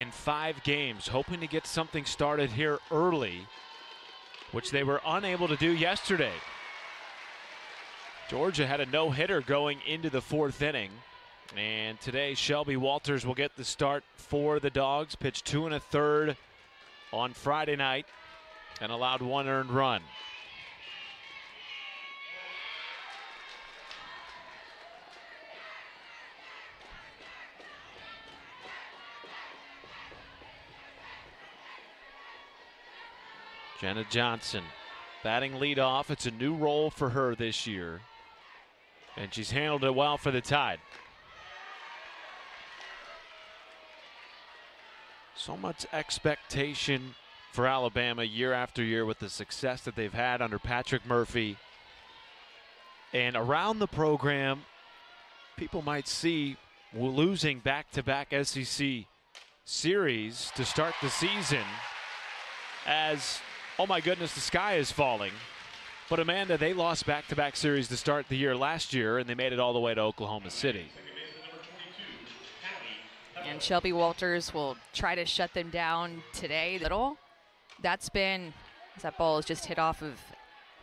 in 5 games, hoping to get something started here early, which they were unable to do yesterday. Georgia had a no-hitter going into the 4th inning. And today, Shelby Walters will get the start for the Dogs. Pitched 2 1/3 on Friday night and allowed 1 earned run. Jenna Johnson batting leadoff. It's a new role for her this year, and she's handled it well for the Tide. So much expectation for Alabama year after year with the success that they've had under Patrick Murphy. And around the program, people might see losing back-to-back SEC series to start the season as, oh my goodness, the sky is falling. But Amanda, they lost back-to-back series to start the year last year, and they made it all the way to Oklahoma City. And Shelby Walters will try to shut them down today. That's been, as that ball is just hit off of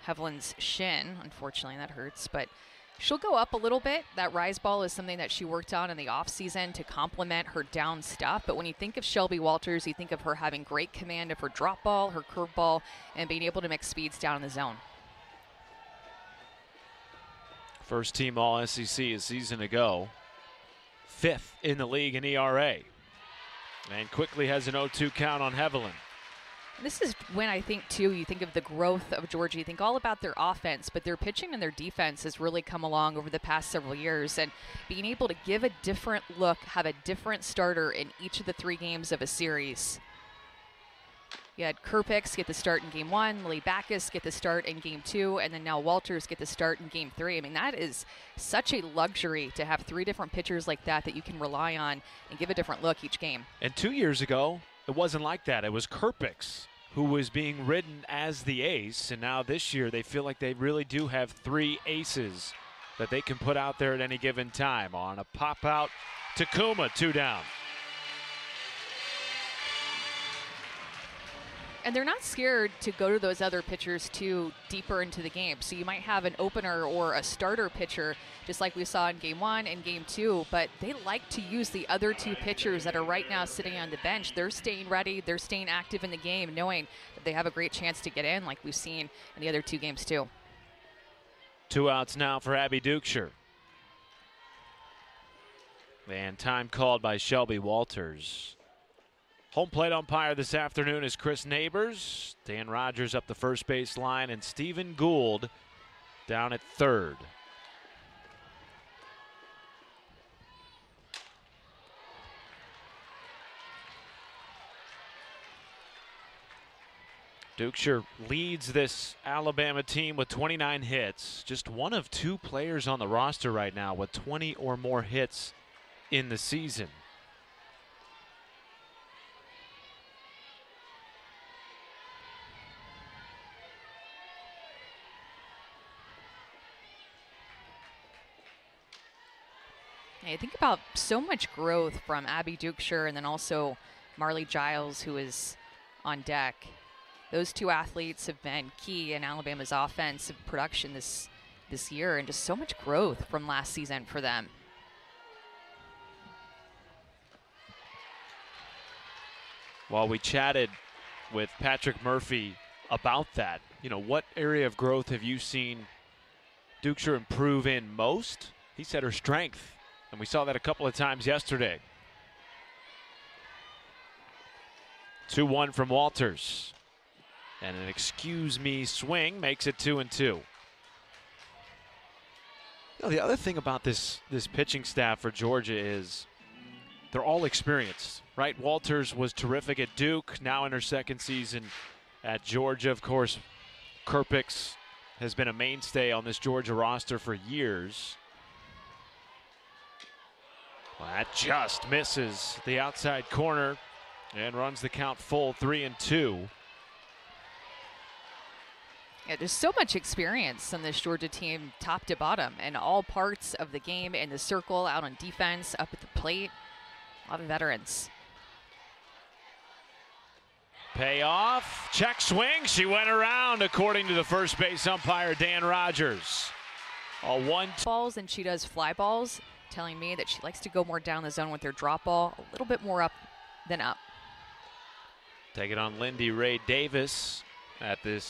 Hevelin's shin. Unfortunately, that hurts, but she'll go up a little bit. That rise ball is something that she worked on in the offseason to complement her down stuff. But when you think of Shelby Walters, you think of her having great command of her drop ball, her curve ball, and being able to mix speeds down in the zone. First team All-SEC a season ago. 5th in the league in ERA. And quickly has an 0-2 count on Hevelin. This is when I think, too, you think of the growth of Georgia. You think all about their offense, but their pitching and their defense has really come along over the past several years. And being able to give a different look, have a different starter in each of the 3 games of a series. You had Kerpix get the start in Game 1, Lily Backus get the start in Game 2, and then now Walters get the start in Game 3. I mean, that is such a luxury to have 3 different pitchers like that you can rely on and give a different look each game. And 2 years ago, it wasn't like that. It was Kerpix who was being ridden as the ace, and now this year they feel like they really do have 3 aces that they can put out there at any given time. On a pop-out, Takuma, 2 down. And they're not scared to go to those other pitchers too deeper into the game. So you might have an opener or a starter pitcher, just like we saw in Game 1 and Game 2, but they like to use the other 2 pitchers that are right now sitting on the bench. They're staying ready, they're staying active in the game, knowing that they have a great chance to get in, like we've seen in the other 2 games too. 2 outs now for Abby Dukeshire. And time called by Shelby Walters. Home plate umpire this afternoon is Chris Neighbors. Dan Rogers up the first base line, and Stephen Gould down at third. Dukeshire leads this Alabama team with 29 hits. Just one of 2 players on the roster right now with 20 or more hits in the season. I think about so much growth from Abby Dukeshire and then also Marley Giles, who is on deck. Those 2 athletes have been key in Alabama's offensive production this year, and just so much growth from last season for them. While we chatted with Patrick Murphy about that, what area of growth have you seen Dukeshire improve in most? He said her strength. And we saw that a couple of times yesterday. 2-1 from Walters. And an excuse me swing makes it 2-2. The other thing about this pitching staff for Georgia is they're all experienced, right? Walters was terrific at Duke, now in her 2nd season at Georgia. Of course, Kerpix has been a mainstay on this Georgia roster for years. Well, that just misses the outside corner and runs the count full, 3-2. Yeah, there's so much experience on this Georgia team, top to bottom, and all parts of the game, in the circle, out on defense, up at the plate. A lot of veterans. Payoff, check swing, she went around according to the first base umpire, Dan Rogers. A 1-2 balls and she does fly balls, telling me that she likes to go more down the zone with her drop ball, a little bit more up than up. Take it on Lindy Ray Davis at the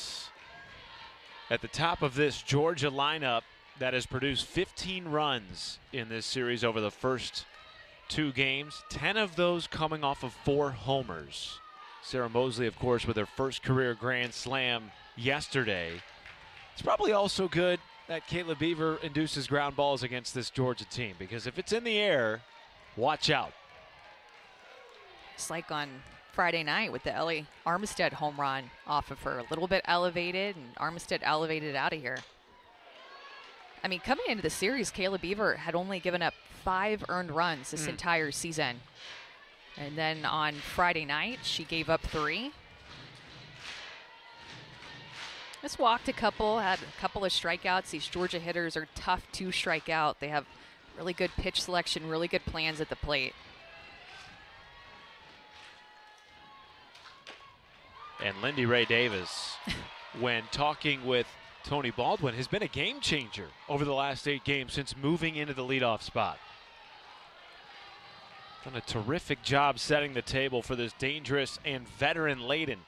top of this Georgia lineup that has produced 15 runs in this series over the first 2 games, 10 of those coming off of 4 homers. Sarah Mosley, of course, with her first career grand slam yesterday. It's probably also good that Kayla Beaver induces ground balls against this Georgia team, because if it's in the air, watch out. It's like on Friday night with the Ellie Armistead home run off of her. A little bit elevated, and Armistead elevated out of here. I mean, coming into the series, Kayla Beaver had only given up 5 earned runs this entire season. And then on Friday night, she gave up 3. Just walked a couple, had a couple of strikeouts. These Georgia hitters are tough to strike out. They have really good pitch selection, really good plans at the plate. And Lindy Ray Davis, when talking with Tony Baldwin, has been a game changer over the last 8 games since moving into the leadoff spot. Done a terrific job setting the table for this dangerous and veteran-laden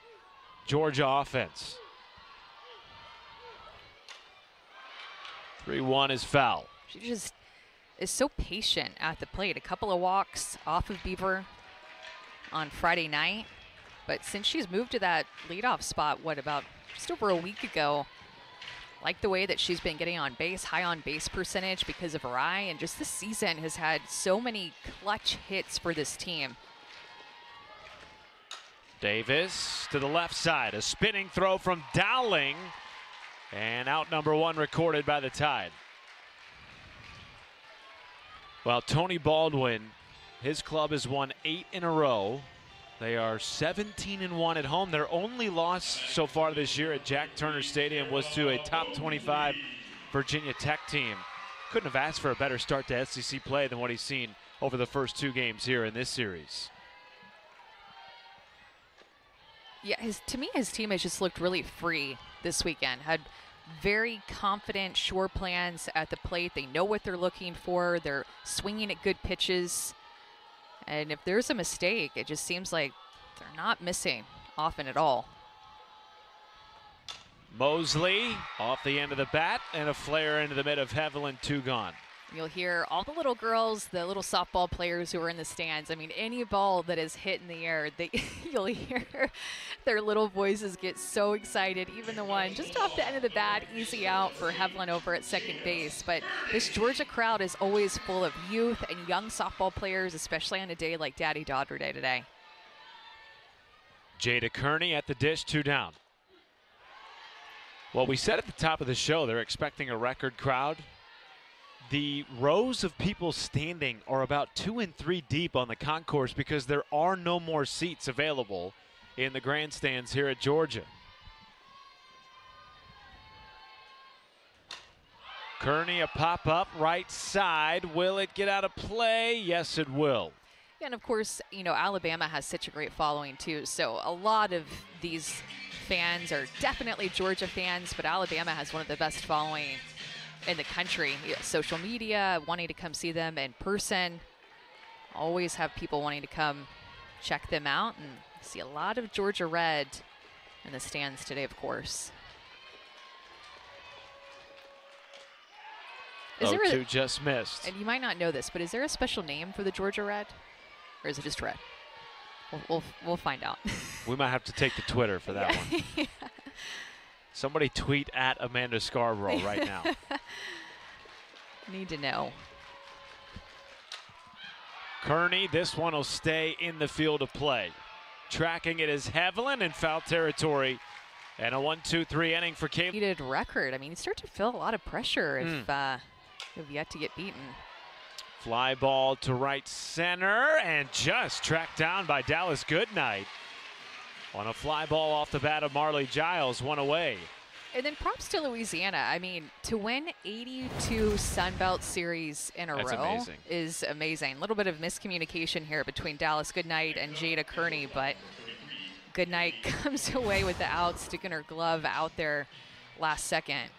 Georgia offense. 3-1 is foul. She just is so patient at the plate. A couple of walks off of Beaver on Friday night. But since she's moved to that leadoff spot, about just over a week ago, like the way that she's been getting on base, high on base percentage because of her eye, and just this season has had so many clutch hits for this team. Davis to the left side, a spinning throw from Dowling, and out number 1 recorded by the Tide. Well, Tony Baldwin, his club has won 8 in a row. They are 17-1 at home. Their only loss so far this year at Jack Turner Stadium was to a top 25 Virginia Tech team. Couldn't have asked for a better start to SEC play than what he's seen over the first 2 games here in this series. Yeah, to me, his team has just looked really free this weekend. Had very confident, sure plans at the plate. They know what they're looking for. They're swinging at good pitches. And if there's a mistake, it just seems like they're not missing often at all. Mosley off the end of the bat, and a flare into the mid of Hevelin, 2 gone. You'll hear all the little girls, the little softball players who are in the stands. I mean, any ball that is hit in the air, you'll hear their little voices get so excited. Even the one just off the end of the bat, easy out for Hevelin over at second base. But this Georgia crowd is always full of youth and young softball players, especially on a day like Daddy-Daughter Day today. Jada Kearney at the dish, 2 down. Well, we said at the top of the show they're expecting a record crowd. The rows of people standing are about 2 and 3 deep on the concourse because there are no more seats available in the grandstands here at Georgia. Kearney, a pop-up right side. Will it get out of play? Yes, it will. And of course, you know, Alabama has such a great following too. So a lot of these fans are definitely Georgia fans, but Alabama has one of the best following in the country. Social media, wanting to come see them in person. Always have people wanting to come check them out, and see a lot of Georgia red in the stands today, of course. Is there 0-2 just missed. And you might not know this, but is there a special name for the Georgia red, or is it just red? We'll find out. We might have to take to Twitter for that one. Yeah. Somebody tweet at Amanda Scarborough right now. Need to know. Kearney, this one will stay in the field of play. Tracking it is Hevelin in foul territory. And a 1-2-3 inning for Kayla. Needed record. I mean, you start to feel a lot of pressure if you've yet to get beaten. Fly ball to right center, and just tracked down by Dallas Goodnight. On a fly ball off the bat of Marley Giles, 1 away. And then props to Louisiana. I mean, to win 82 Sun Belt series in a row is amazing. A little bit of miscommunication here between Dallas Goodnight and Jada Kearney, but Goodnight comes away with the out, sticking her glove out there last second.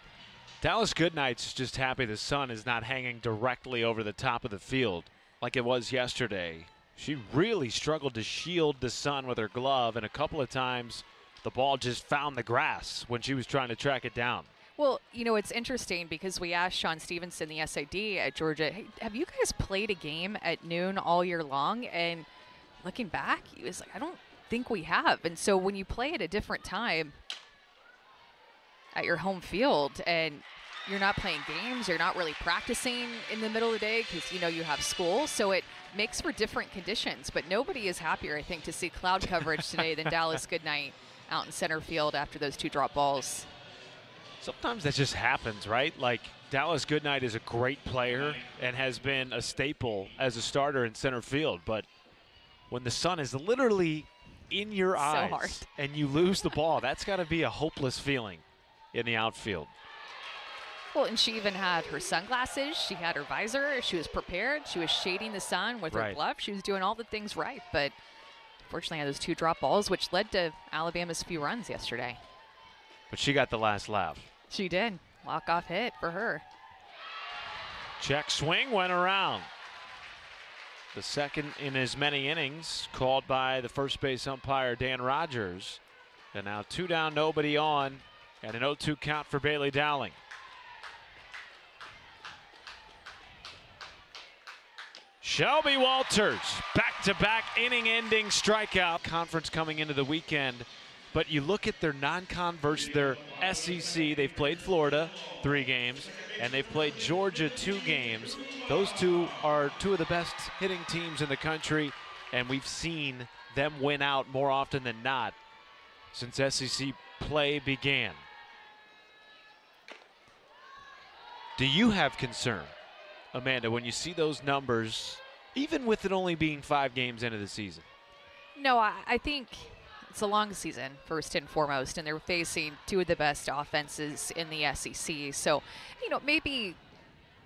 Dallas Goodnight's just happy the sun is not hanging directly over the top of the field like it was yesterday. She really struggled to shield the sun with her glove, and a couple of times the ball just found the grass when she was trying to track it down. Well, you know, it's interesting because we asked Sean Stevenson, the SID at Georgia, hey, have you guys played a game at noon all year long? And looking back, he was like, I don't think we have. And so when you play at a different time at your home field and you're not playing games, you're not really practicing in the middle of the day because, you know, you have school. So it makes for different conditions. But nobody is happier, I think, to see cloud coverage today than Dallas Goodnight out in center field after those 2 drop balls. Sometimes that just happens, right? Like, Dallas Goodnight is a great player and has been a staple as a starter in center field. But when the sun is literally in your eyes hard. and you lose the ball, that's got to be a hopeless feeling in the outfield. Well, and she even had her sunglasses. She had her visor. She was prepared. She was shading the sun with her glove. She was doing all the things right. But fortunately, had those 2 drop balls, which led to Alabama's few runs yesterday. But she got the last laugh. She did. Walk-off hit for her. Check swing went around. The second in as many innings called by the first base umpire, Dan Rogers. And now 2 down, nobody on, and an 0-2 count for Bailey Dowling. Shelby Walters, back-to-back inning-ending strikeout. Conference coming into the weekend. But you look at their non-con versus their SEC. They've played Florida 3 games, and they've played Georgia 2 games. Those 2 are 2 of the best hitting teams in the country, and we've seen them win out more often than not since SEC play began. Do you have concern, Amanda, when you see those numbers, even with it only being 5 games into the season? No, I think it's a long season, first and foremost, and they're facing 2 of the best offenses in the SEC. So, you know, maybe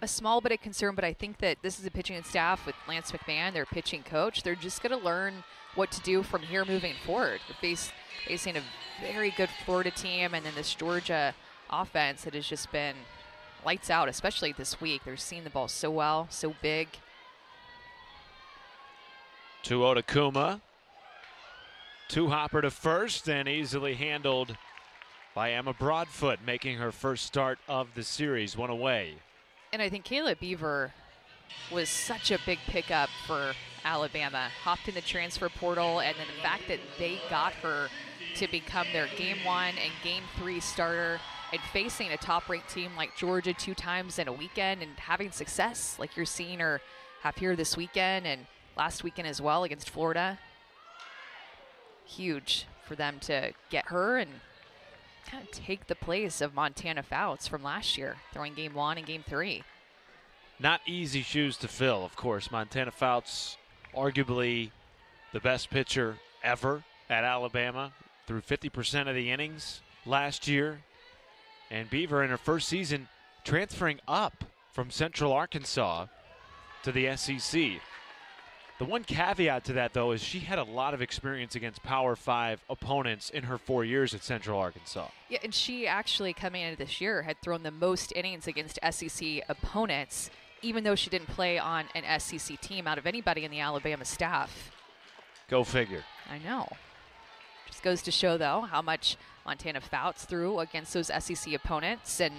a small bit of concern, but I think that this is a pitching staff with Lance McMahon, their pitching coach. They're just going to learn what to do from here moving forward. They're facing a very good Florida team, and then this Georgia offense that has just been lights out, especially this week. They're seeing the ball so well, so big. 2-0 to Kuma. 2-hopper to first and easily handled by Emma Broadfoot, making her first start of the series, 1 away. And I think Kayla Beaver was such a big pickup for Alabama. Hopped in the transfer portal, and then the fact that they got her to become their Game 1 and Game 3 starter, and facing a top-ranked team like Georgia 2 times in a weekend and having success like you're seeing her have here this weekend and last weekend as well against Florida. Huge for them to get her and kind of take the place of Montana Fouts from last year, throwing Game 1 and Game 3. Not easy shoes to fill, of course. Montana Fouts, arguably the best pitcher ever at Alabama, through 50% of the innings last year. And Beaver in her first season transferring up from Central Arkansas to the SEC. The one caveat to that, though, is she had a lot of experience against Power 5 opponents in her 4 years at Central Arkansas. Yeah, and she actually, coming into this year, had thrown the most innings against SEC opponents, even though she didn't play on an SEC team out of anybody in the Alabama staff. Go figure. I know. Just goes to show, though, how much Montana Fouts threw against those SEC opponents, and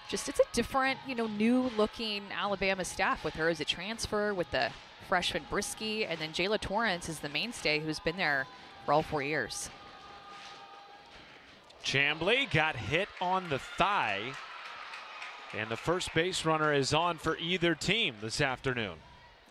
just it's a different, new-looking Alabama staff with her as a transfer, with the freshman Brisky, and then Jayla Torrance is the mainstay who's been there for all 4 years. Chambly got hit on the thigh, and the first base runner is on for either team this afternoon.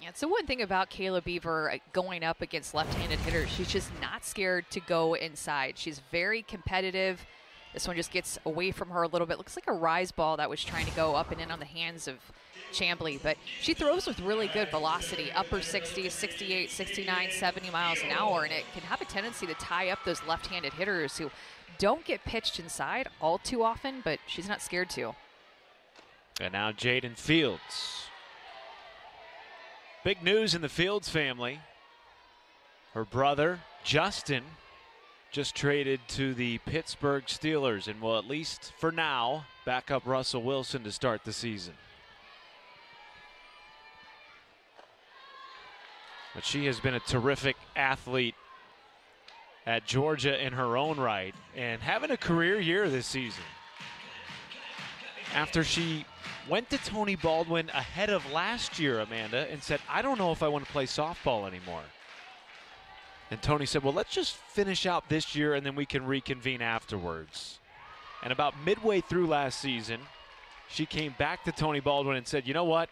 Yeah, so one thing about Kayla Beaver going up against left-handed hitters, she's just not scared to go inside. She's very competitive. This one just gets away from her a little bit. Looks like a rise ball that was trying to go up and in on the hands of Chambly, but she throws with really good velocity, upper 60s, 68, 69, 70 miles an hour, and it can have a tendency to tie up those left-handed hitters who don't get pitched inside all too often, but she's not scared to. And now Jaden Fields. Big news in the Fields family. Her brother, Justin, just traded to the Pittsburgh Steelers and will, at least for now, back up Russell Wilson to start the season. But she has been a terrific athlete at Georgia in her own right and having a career year this season. After she went to Tony Baldwin ahead of last year, Amanda, and said, I don't know if I want to play softball anymore. And Tony said, well, let's just finish out this year and then we can reconvene afterwards. And about midway through last season, she came back to Tony Baldwin and said, you know what?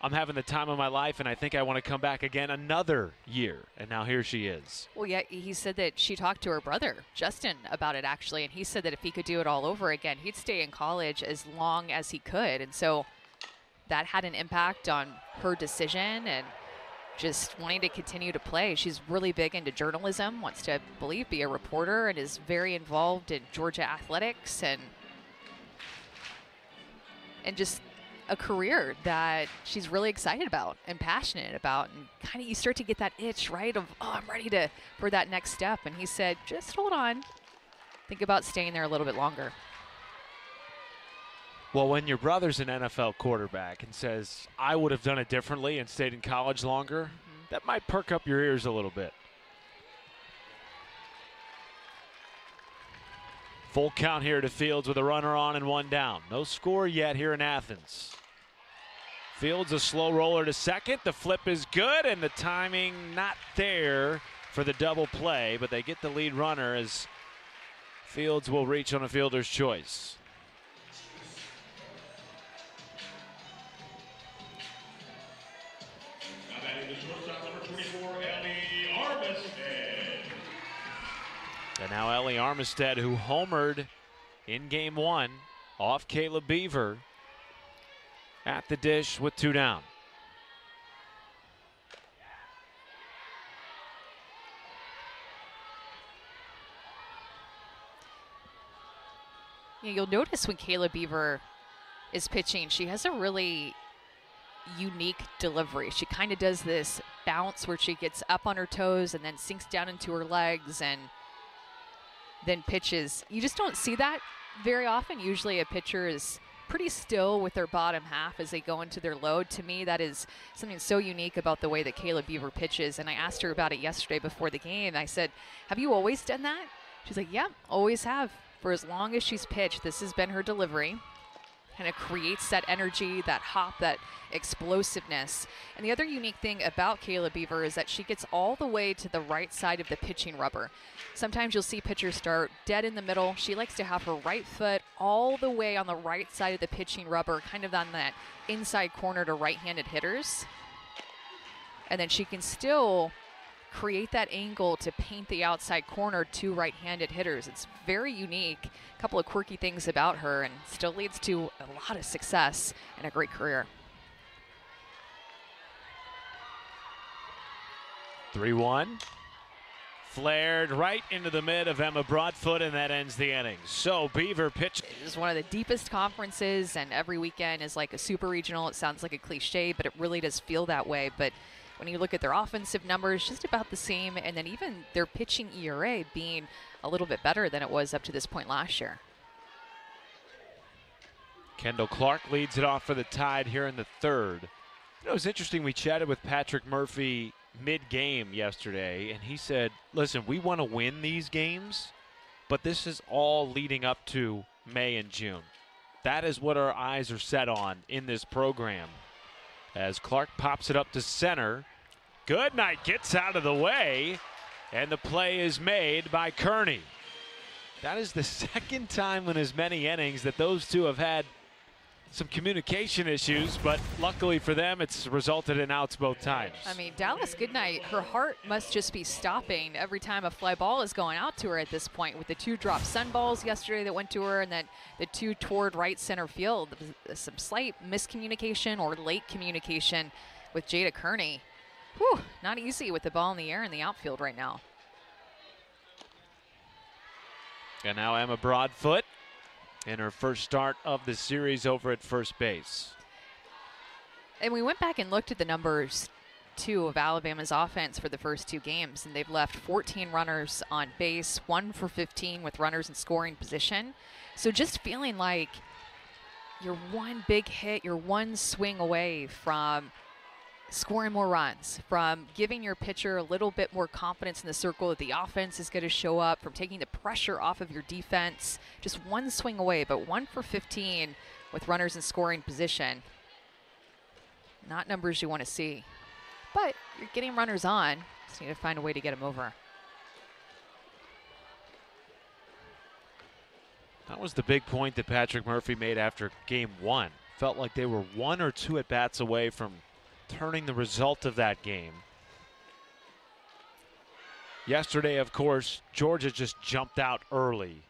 I'm having the time of my life, and I think I want to come back again another year. And now here she is. Well, yeah, he said that she talked to her brother, Justin, about it, actually. And he said that if he could do it all over again, he'd stay in college as long as he could. And so that had an impact on her decision and just wanting to continue to play. She's really big into journalism, wants to, I believe, be a reporter, and is very involved in Georgia athletics and just a career that she's really excited about and passionate about, and kind of you start to get that itch, right, of, oh, I'm ready for that next step. And he said, just hold on, think about staying there a little bit longer. Well, when your brother's an NFL quarterback and says, I would have done it differently and stayed in college longer, that might perk up your ears a little bit. Full count here to Fields with a runner on and one down. No score yet here in Athens. Fields a slow roller to second. The flip is good, and the timing not there for the double play, but they get the lead runner as Fields will reach on a fielder's choice. And now Ellie Armistead, who homered in game one off Caleb Beaver, at the dish with two down. Yeah, you'll notice when Caleb Beaver is pitching, she has a really unique delivery. She kind of does this bounce where she gets up on her toes and then sinks down into her legs and then pitches. You just don't see that very often. Usually a pitcher is pretty still with their bottom half as they go into their load. To me, that is something so unique about the way that Caleb Beaver pitches. And I asked her about it yesterday before the game. I said, have you always done that? She's like, yeah, always have. For as long as she's pitched, this has been her delivery. Kind of creates that energy, that hop, that explosiveness. And the other unique thing about Caleb Beaver is that she gets all the way to the right side of the pitching rubber. Sometimes you'll see pitchers start dead in the middle. She likes to have her right foot all the way on the right side of the pitching rubber, kind of on that inside corner to right-handed hitters. And then she can still create that angle to paint the outside corner to right-handed hitters. It's very unique. A couple of quirky things about her, and still leads to a lot of success and a great career. 3-1. Flared right into the mid of Emma Broadfoot, and that ends the inning. So Beaver pitch. It is one of the deepest conferences, and every weekend is like a super regional. It sounds like a cliche, but it really does feel that way. But when you look at their offensive numbers, just about the same, and then even their pitching ERA being a little bit better than it was up to this point last year. Kendall Clark leads it off for the Tide here in the third. You know, it was interesting. We chatted with Patrick Murphy mid-game yesterday, and he said, listen, we want to win these games, but this is all leading up to May and June. That is what our eyes are set on in this program. As Clark pops it up to center. Goodnight gets out of the way, and the play is made by Kearney. That is the second time in as many innings that those two have had some communication issues, but luckily for them, it's resulted in outs both times. I mean, Dallas Goodnight, her heart must just be stopping every time a fly ball is going out to her at this point, with the two drop sun balls yesterday that went to her and then the two toward right center field. Some slight miscommunication or late communication with Jada Kearney. Whew, not easy with the ball in the air in the outfield right now. And now Emma Broadfoot in her first start of the series over at first base. And we went back and looked at the numbers 2 of Alabama's offense for the first 2 games, and they've left 14 runners on base, 1 for 15 with runners in scoring position. So just feeling like you're one big hit, you're one swing away from scoring more runs, from giving your pitcher a little bit more confidence in the circle that the offense is going to show up, from taking the pressure off of your defense. Just one swing away, but 1 for 15 with runners in scoring position. Not numbers you want to see, but you're getting runners on. Just need to find a way to get them over. That was the big point that Patrick Murphy made after game 1. Felt like they were 1 or 2 at-bats away from turning the result of that game. Yesterday, of course, Georgia just jumped out early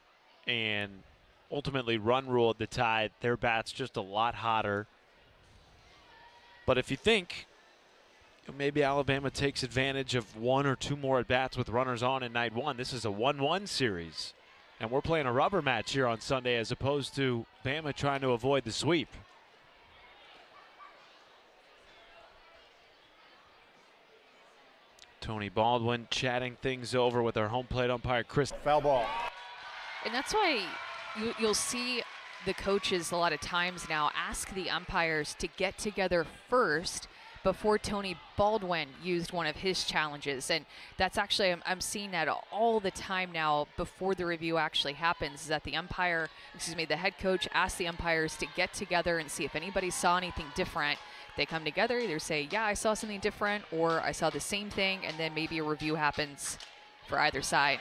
and ultimately run ruled the Tide. Their bats just a lot hotter. But if you think maybe Alabama takes advantage of 1 or 2 more at-bats with runners on in night 1, this is a 1-1 series. And we're playing a rubber match here on Sunday as opposed to Bama trying to avoid the sweep. Tony Baldwin chatting things over with our home plate umpire, Chris. Foul ball. And that's why you'll see the coaches a lot of times now ask the umpires to get together first before Tony Baldwin used one of his challenges. And that's actually, I'm seeing that all the time now before the review actually happens, is that the head coach asks the umpires to get together and see if anybody saw anything different. They come together, either say, yeah, I saw something different, or I saw the same thing, and then maybe a review happens for either side.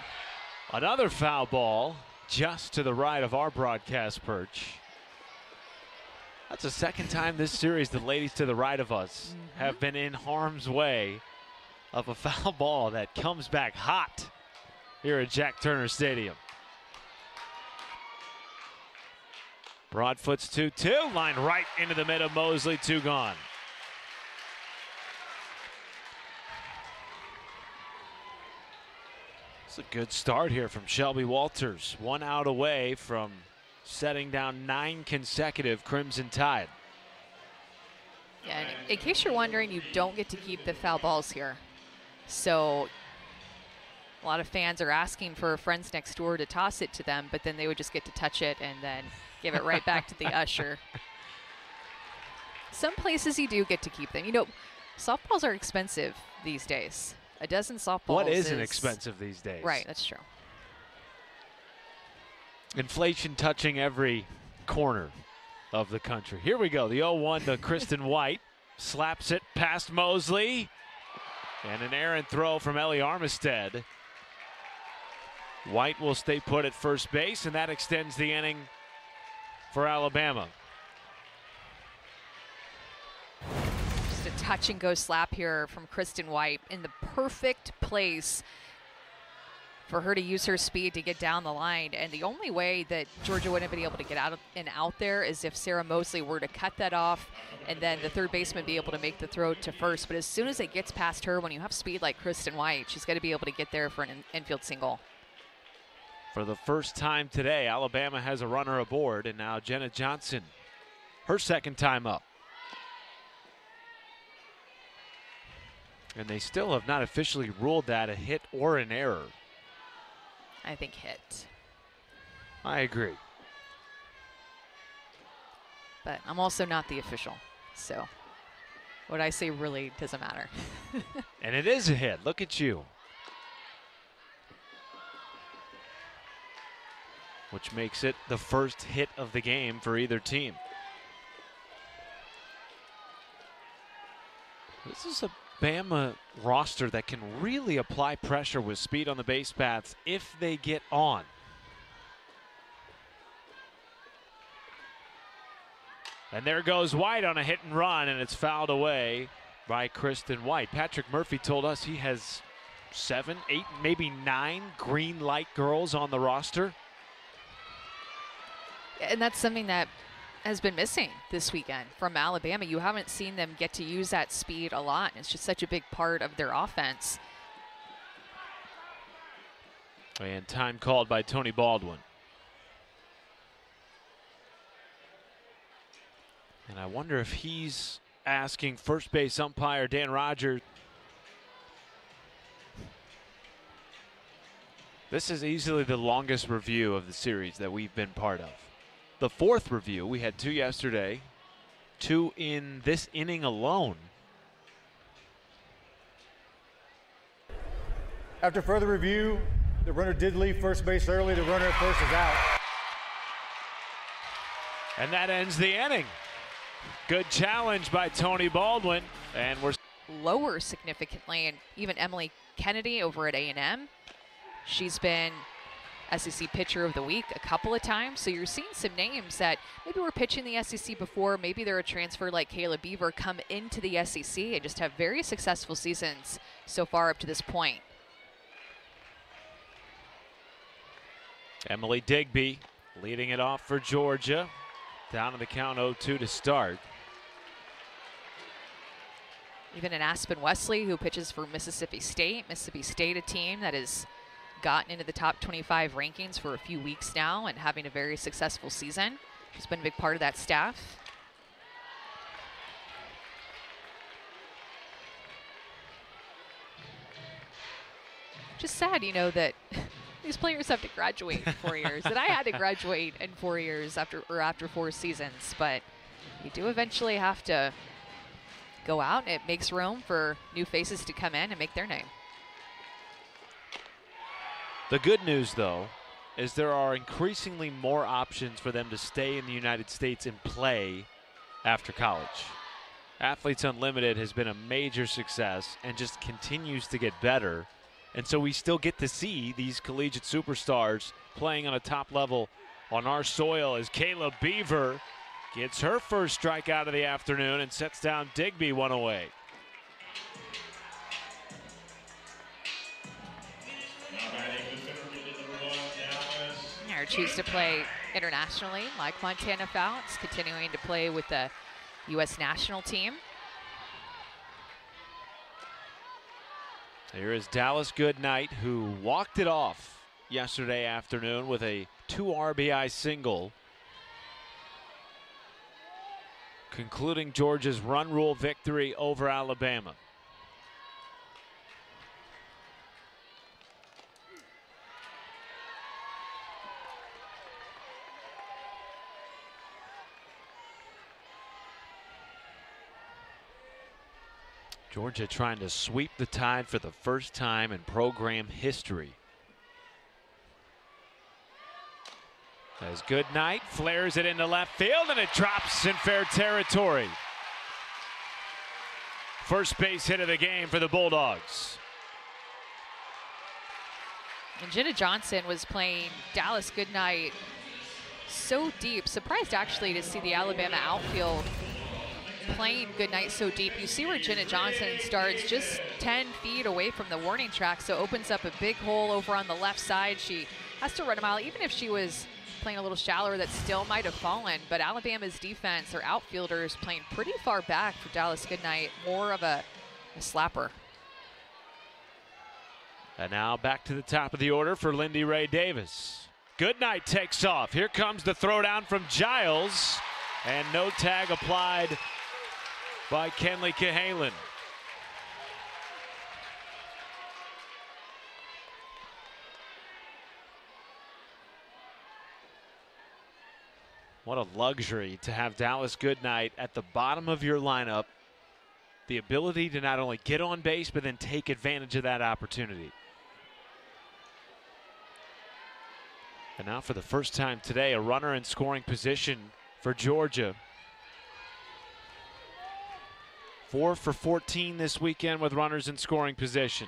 Another foul ball just to the right of our broadcast perch. That's the second time this series the ladies to the right of us have been in harm's way of a foul ball that comes back hot here at Jack Turner Stadium. Broadfoot's 2-2, line right into the mid of Mosley, 2 gone. It's a good start here from Shelby Walters. 1 out away from setting down 9 consecutive Crimson Tide. Yeah, and in case you're wondering, you don't get to keep the foul balls here. So a lot of fans are asking for friends next door to toss it to them, but then they would just get to touch it and then give it right back to the usher. Some places you do get to keep them. You know, softballs are expensive these days. A dozen softballs. What isn't expensive these days? Right, that's true. Inflation touching every corner of the country. Here we go. The 0-1 to Kristen White. Slaps it past Mosley. And an errant throw from Ellie Armistead. White will stay put at first base, and that extends the inning for Alabama. Just a touch and go slap here from Kristen White in the perfect place for her to use her speed to get down the line. And the only way that Georgia wouldn't have been able to get out there is if Sarah Mosley were to cut that off and then the third baseman be able to make the throw to first. But as soon as it gets past her, when you have speed like Kristen White, she's got to be able to get there for an infield single. For the first time today, Alabama has a runner aboard, and now Jenna Johnson, her second time up. And they still have not officially ruled that a hit or an error. I think hit. I agree. But I'm also not the official, so what I say really doesn't matter. And it is a hit. Look at you. Which makes it the first hit of the game for either team. This is a Bama roster that can really apply pressure with speed on the base paths if they get on. And there goes White on a hit and run, and it's fouled away by Kristen White. Patrick Murphy told us he has 7, 8, maybe 9 green light girls on the roster. And that's something that has been missing this weekend from Alabama. You haven't seen them get to use that speed a lot. It's just such a big part of their offense. And time called by Tony Baldwin. And I wonder if he's asking first base umpire Dan Rogers This is easily the longest review of the series that we've been part of. The fourth review, we had 2 yesterday, 2 in this inning alone. After further review, the runner did leave first base early. The runner at first is out. And that ends the inning. Good challenge by Tony Baldwin. And we're lower significantly, and even Emily Kennedy over at A&M. She's been SEC Pitcher of the Week a couple of times. So you're seeing some names that maybe were pitching the SEC before. Maybe they're a transfer like Kayla Beaver come into the SEC and just have very successful seasons so far up to this point. Emily Digby leading it off for Georgia. Down to the count 0-2 to start. Even an Aspen Wesley who pitches for Mississippi State. Mississippi State, a team that has gotten into the top 25 rankings for a few weeks now and having a very successful season. She's been a big part of that staff. Just sad, you know, that these players have to graduate in 4 years. That I had to graduate in 4 years after 4 seasons, but you do eventually have to go out, and it makes room for new faces to come in and make their name. The good news, though, is there are increasingly more options for them to stay in the United States and play after college. Athletes Unlimited has been a major success and just continues to get better. And so we still get to see these collegiate superstars playing on a top level on our soil as Kayla Beaver gets her first strikeout of the afternoon and sets down Digby one away. Or choose to play internationally like Montana Fouts, continuing to play with the U.S. national team. Here is Dallas Goodnight, who walked it off yesterday afternoon with a 2 RBI single, concluding Georgia's run rule victory over Alabama. Georgia trying to sweep the Tide for the first time in program history. As Goodnight flares it into left field, and it drops in fair territory. First base hit of the game for the Bulldogs. And Jenna Johnson was playing Dallas Goodnight so deep. Surprised actually to see the Alabama outfield playing Goodnight so deep. You see where Jenna Johnson starts just 10 feet away from the warning track, so opens up a big hole over on the left side. She has to run a mile. Even if she was playing a little shallower, that still might have fallen. But Alabama's defense, their outfielders playing pretty far back for Dallas Goodnight, more of a slapper. And now back to the top of the order for Lindy Ray Davis. Goodnight takes off. Here comes the throwdown from Giles, and no tag applied by Kenley Cahalan. What a luxury to have Dallas Goodnight at the bottom of your lineup. The ability to not only get on base, but then take advantage of that opportunity. And now for the first time today, a runner in scoring position for Georgia. 4 for 14 this weekend with runners in scoring position.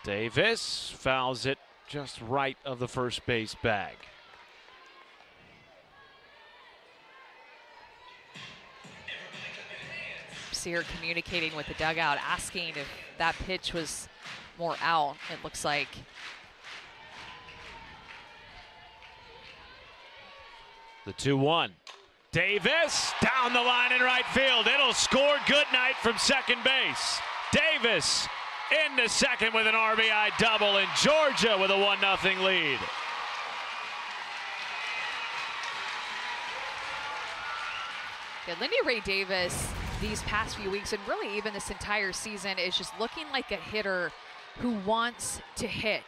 Davis fouls it just right of the first base bag. See her communicating with the dugout, asking if that pitch was more out, it looks like. The 2-1. Davis down the line in right field. It'll score. Goodnight from second base. Davis into second with an RBI double, and Georgia with a 1-0 lead. Yeah, Lindy Ray Davis these past few weeks, and really even this entire season, is just looking like a hitter who wants to hit.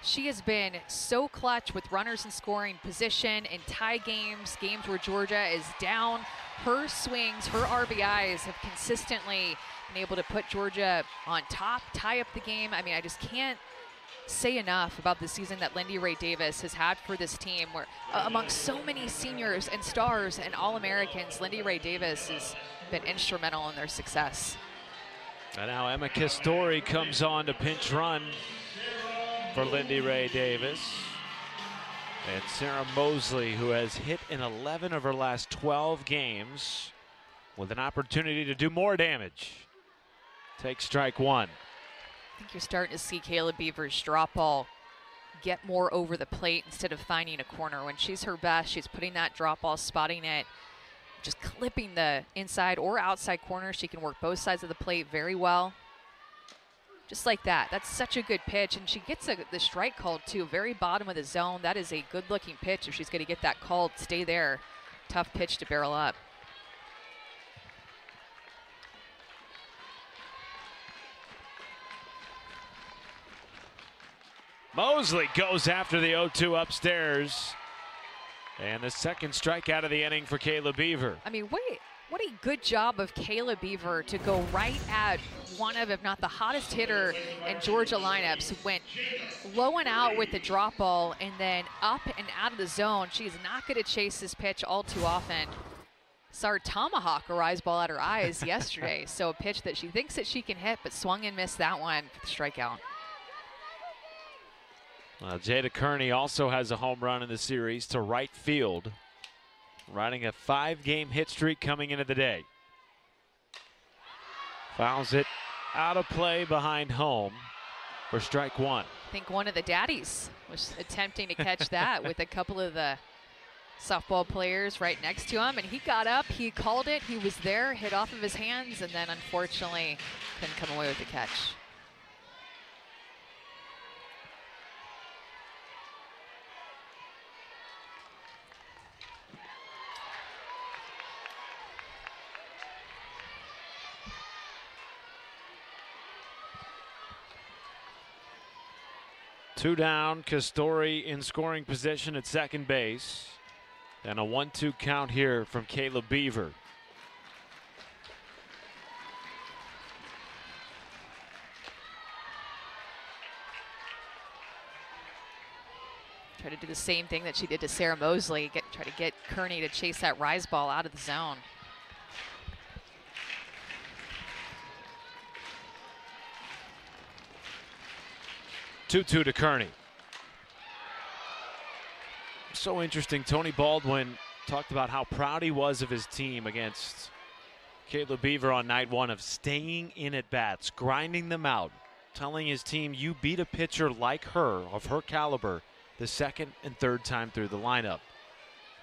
She has been so clutch with runners in scoring position in tie games, games where Georgia is down. Her swings, her RBIs have consistently been able to put Georgia on top, tie up the game. I mean, I just can't say enough about the season that Lindy Ray Davis has had for this team, where among so many seniors and stars and All-Americans, Lindy Ray Davis has been instrumental in their success. And now Emma Castori comes on to pinch run for Lindy Ray Davis. And Sarah Mosley, who has hit in 11 of her last 12 games, with an opportunity to do more damage. Takes strike one. I think you're starting to see Kayla Beaver's drop ball get more over the plate instead of finding a corner. When she's her best, she's putting that drop ball, spotting it, just clipping the inside or outside corner. She can work both sides of the plate very well. Just like that. That's such a good pitch, and she gets the strike called too. Very bottom of the zone. That is a good-looking pitch. If she's going to get that called, stay there. Tough pitch to barrel up. Mosley goes after the 0-2 upstairs. And the second strikeout of the inning for Kayla Beaver. I mean, wait. What a good job of Kayla Beaver to go right at one of, if not the hottest hitter in Georgia lineups. Went low and out with the drop ball and then up and out of the zone. She's not going to chase this pitch all too often. Saw her tomahawk a rise ball at her eyes yesterday. So a pitch that she thinks that she can hit, but swung and missed that one for the strikeout. Jada Kearney also has a home run in the series to right field, riding a 5-game hit streak coming into the day. Fouls it out of play behind home for strike one. I think one of the daddies was attempting to catch that with a couple of the softball players right next to him, and he got up, he called it, he was there, hit off of his hands, and then unfortunately couldn't come away with the catch. Two down, Castori in scoring position at second base. And a 1-2 count here from Kayla Beaver. Try to do the same thing that she did to Sarah Mosley, try to get Kearney to chase that rise ball out of the zone. Two to Kearney. So interesting. Tony Baldwin talked about how proud he was of his team against Kayla Beaver on night one, of staying in at bats, grinding them out, telling his team, you beat a pitcher like her, of her caliber, the second and third time through the lineup.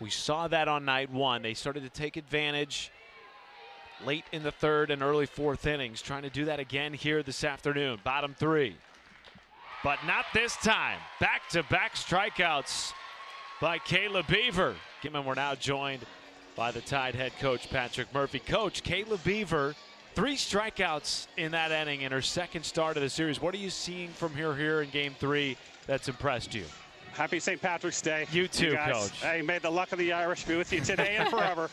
We saw that on night one. They started to take advantage late in the third and early fourth innings, trying to do that again here this afternoon. Bottom three. But not this time. Back-to-back strikeouts by Kayla Beaver. And we're now joined by the Tide head coach, Patrick Murphy. Coach, Kayla Beaver, 3 strikeouts in that inning in her second start of the series. What are you seeing from her here in Game 3 that's impressed you? Happy St. Patrick's Day. You too, guys. Coach. Hey, may the luck of the Irish be with you today and forever.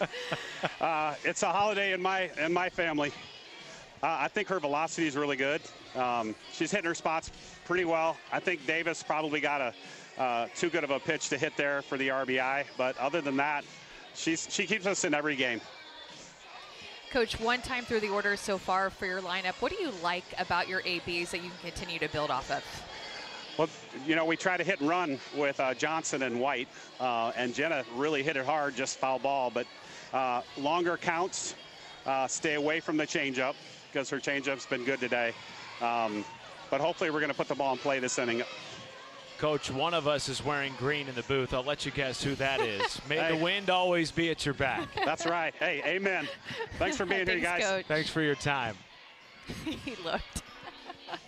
It's a holiday in my family. I think her velocity is really good. She's hitting her spots pretty well. I think Davis probably got too good of a pitch to hit there for the RBI. But other than that, she keeps us in every game. Coach, one time through the order so far for your lineup, what do you like about your ABs that you can continue to build off of? Well, you know, we try to hit and run with Johnson and White, and Jenna really hit it hard, just foul ball. But longer counts, stay away from the changeup, because her changeup's been good today. But hopefully we're going to put the ball in play this inning. Coach, one of us is wearing green in the booth. I'll let you guess who that is. May the wind always be at your back. That's right. Hey, amen. Thanks for being here, guys. Coach. Thanks for your time. He looked.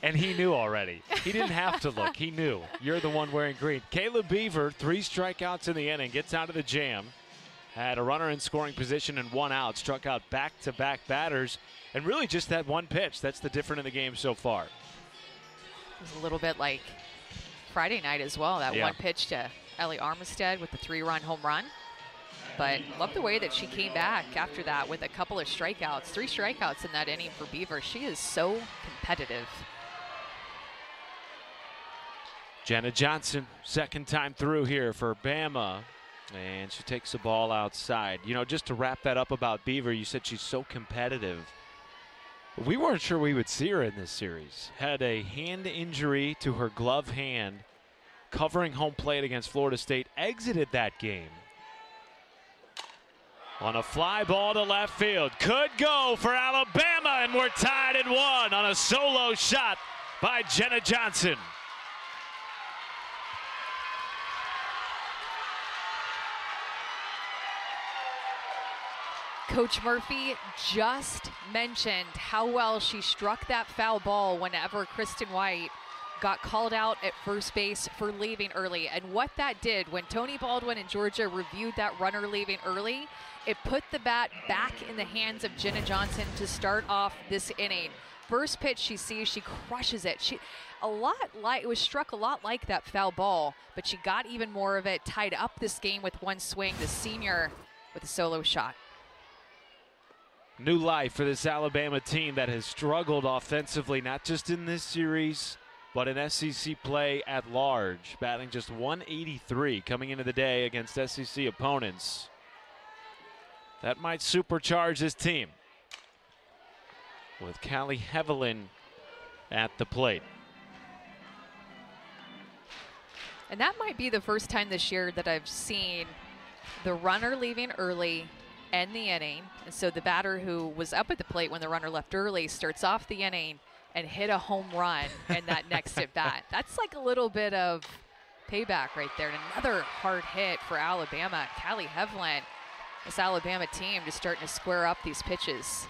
And he knew already. He didn't have to look. He knew. You're the one wearing green. Kayla Beaver, 3 strikeouts in the inning, gets out of the jam. Had a runner in scoring position and 1 out. Struck out back-to-back batters. And really just that one pitch. That's the difference in the game so far. It was a little bit like Friday night as well. That one pitch to Ellie Armistead with the 3-run home run. But love the way that she came back after that with a couple of strikeouts. 3 strikeouts in that inning for Beaver. She is so competitive. Jenna Johnson, second time through here for Bama. And she takes the ball outside. You know, just to wrap that up about Beaver, you said she's so competitive. We weren't sure we would see her in this series. Had a hand injury to her glove hand covering home plate against Florida State. Exited that game on a fly ball to left field. Could go for Alabama, and we're tied at 1 on a solo shot by Jenna Johnson. Coach Murphy just mentioned how well she struck that foul ball whenever Kristen White got called out at first base for leaving early. And what that did when Tony Baldwin and Georgia reviewed that runner leaving early, it put the bat back in the hands of Jenna Johnson to start off this inning. First pitch she sees, she crushes it. It was struck a lot like that foul ball, but she got even more of it, tied up this game with one swing, the senior with a solo shot. New life for this Alabama team that has struggled offensively, not just in this series, but in SEC play at large. Batting just 183 coming into the day against SEC opponents. That might supercharge this team with Callie Hevelin at the plate. And that might be the first time this year that I've seen the runner leaving early end the inning. And so the batter who was up at the plate when the runner left early starts off the inning and hit a home run in that next at bat. That's like a little bit of payback right there. And another hard hit for Alabama. Callie Hevelin, this Alabama team just starting to square up these pitches.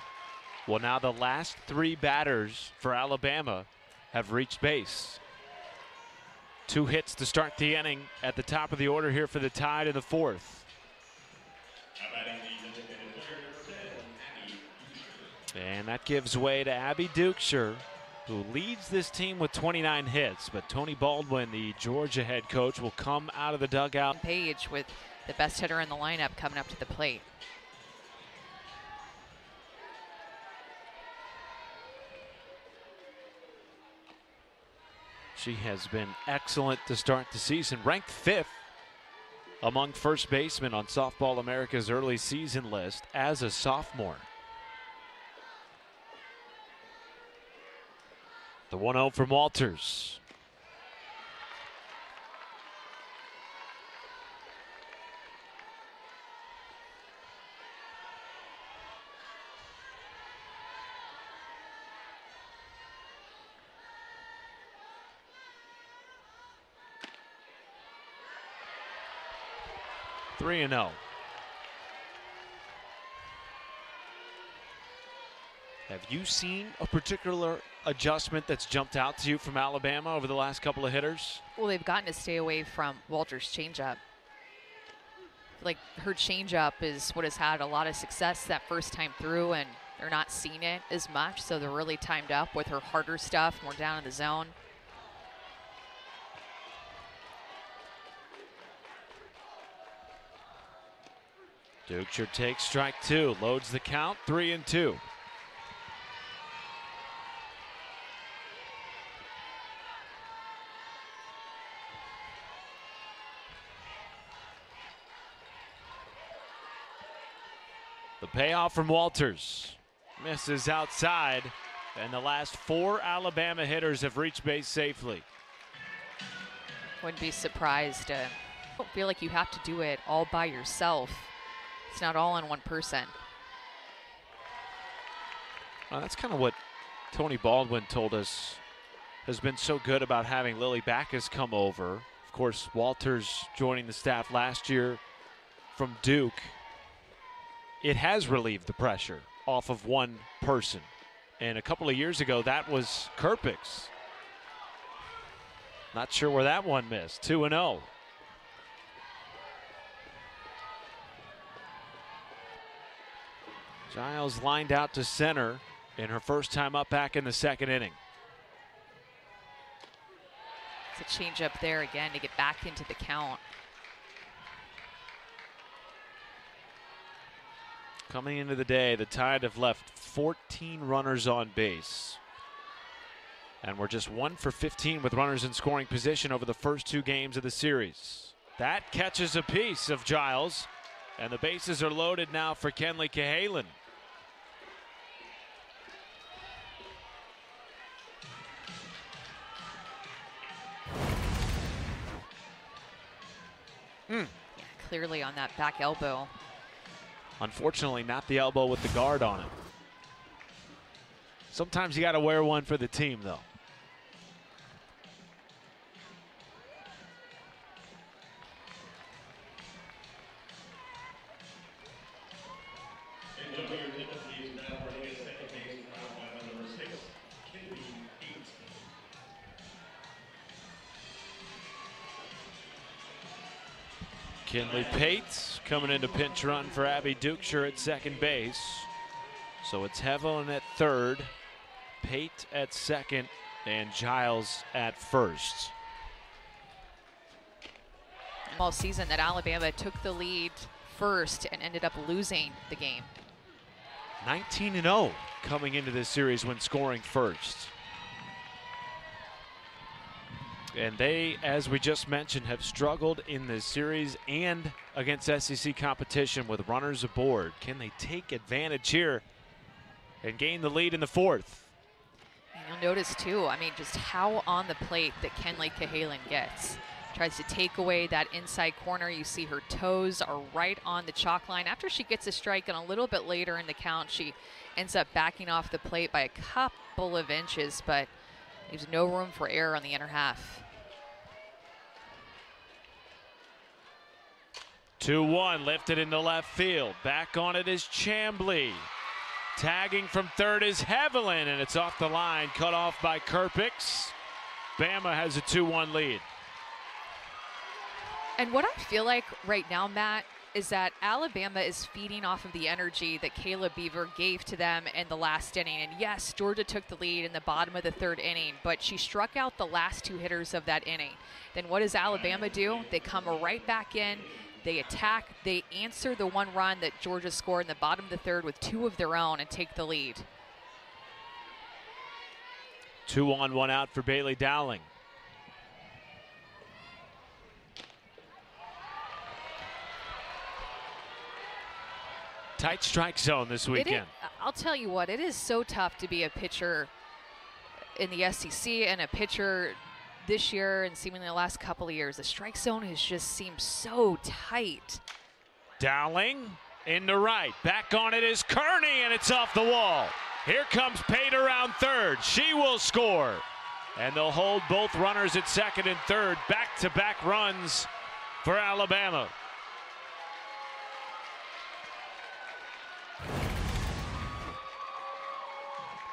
Well, now the last 3 batters for Alabama have reached base. 2 hits to start the inning at the top of the order here for the Tide in the 4th. And that gives way to Abby Dukeshire, who leads this team with 29 hits. But Tony Baldwin, the Georgia head coach, will come out of the dugout. Page with the best hitter in the lineup coming up to the plate. She has been excellent to start the season, ranked 5th among first basemen on Softball America's early season list as a sophomore. The 1-0 from Walters. Three and 0. Have you seen a particular adjustment that's jumped out to you from Alabama over the last couple of hitters? Well, they've gotten to stay away from Walter's changeup. Like, her changeup is what has had a lot of success that first time through, and they're not seeing it as much, so they're really timed up with her harder stuff, more down in the zone. Dukeshire takes strike 2, loads the count, 3-2. The payoff from Walters misses outside, and the last 4 Alabama hitters have reached base safely. Wouldn't be surprised. I don't feel like you have to do it all by yourself. It's not all on one person. Well, that's kind of what Tony Baldwin told us has been so good about having Lily Backus come over. Of course, Walters joining the staff last year from Duke. It has relieved the pressure off of one person. And a couple of years ago, that was Kerpix. Not sure where that one missed. 2-0. Giles lined out to center in her first time up back in the second inning. It's a change up there again to get back into the count. Coming into the day, the Tide have left 14 runners on base. And we're just 1 for 15 with runners in scoring position over the first 2 games of the series. That catches a piece of Giles, and the bases are loaded now for Kenleigh Cahalan. Yeah, clearly on that back elbow. Unfortunately, not the elbow with the guard on it. Sometimes you got to wear one for the team, though. Kinley Pate coming into pinch run for Abby Dukeshire at second base. So it's Hevon at third, Pate at second, and Giles at first. All season that Alabama took the lead first and ended up losing the game. 19-0 coming into this series when scoring first. And they, as we just mentioned, have struggled in this series and against SEC competition with runners aboard. Can they take advantage here and gain the lead in the fourth? And you'll notice too, I mean, just how on the plate that Kenleigh Cahalan gets. Tries to take away that inside corner. You see her toes are right on the chalk line. After she gets a strike, and a little bit later in the count, she ends up backing off the plate by a couple of inches, but leaves no room for error on the inner half. 2-1 lifted into left field. Back on it is Chamblee. Tagging from third is Hevelin, and it's off the line, cut off by Kerpix. Bama has a 2-1 lead. And what I feel like right now, Matt, is that Alabama is feeding off of the energy that Kayla Beaver gave to them in the last inning. And yes, Georgia took the lead in the bottom of the third inning, but she struck out the last 2 hitters of that inning. Then what does Alabama do? They come right back in. They attack, they answer the 1 run that Georgia scored in the bottom of the third with 2 of their own and take the lead. 2 on, 1 out for Bailey Dowling. Tight strike zone this weekend. I'll tell you what, it is so tough to be a pitcher in the SEC and a pitcher this year and seemingly the last couple of years. The strike zone has just seemed so tight. Dowling into right. Back on it is Kearney, and it's off the wall. Here comes Pate around third. She will score. And they'll hold both runners at second and third. Back-to-back runs for Alabama.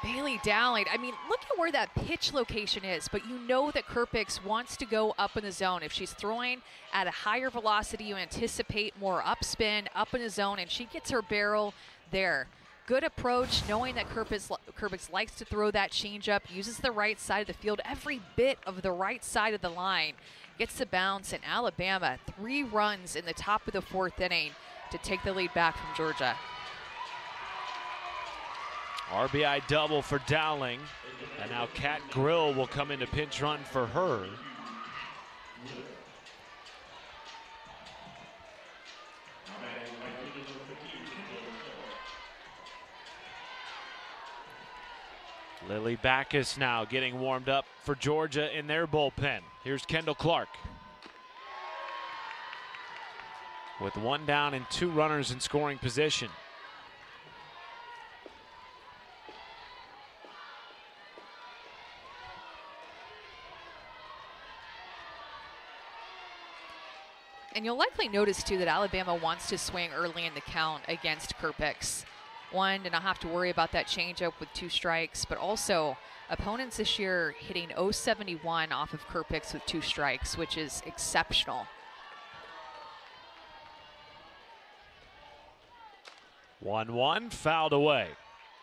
Bailey Dowling, I mean, look at where that pitch location is, but you know that Kerpix wants to go up in the zone. If she's throwing at a higher velocity, you anticipate more upspin, up in the zone, and she gets her barrel there. Good approach, knowing that Kerpix likes to throw that changeup, uses the right side of the field, every bit of the right side of the line. Gets the bounce, and Alabama, 3 runs in the top of the 4th inning to take the lead back from Georgia. RBI double for Dowling, and now Kat Grill will come into pinch run for her. Lily Backus now getting warmed up for Georgia in their bullpen. Here's Kendall Clark. With 1 down and 2 runners in scoring position. And you'll likely notice, too, that Alabama wants to swing early in the count against Kerpix. One, to not have to worry about that changeup with 2 strikes, but also opponents this year hitting .071 off of Kerpix with 2 strikes, which is exceptional. 1-1, fouled away.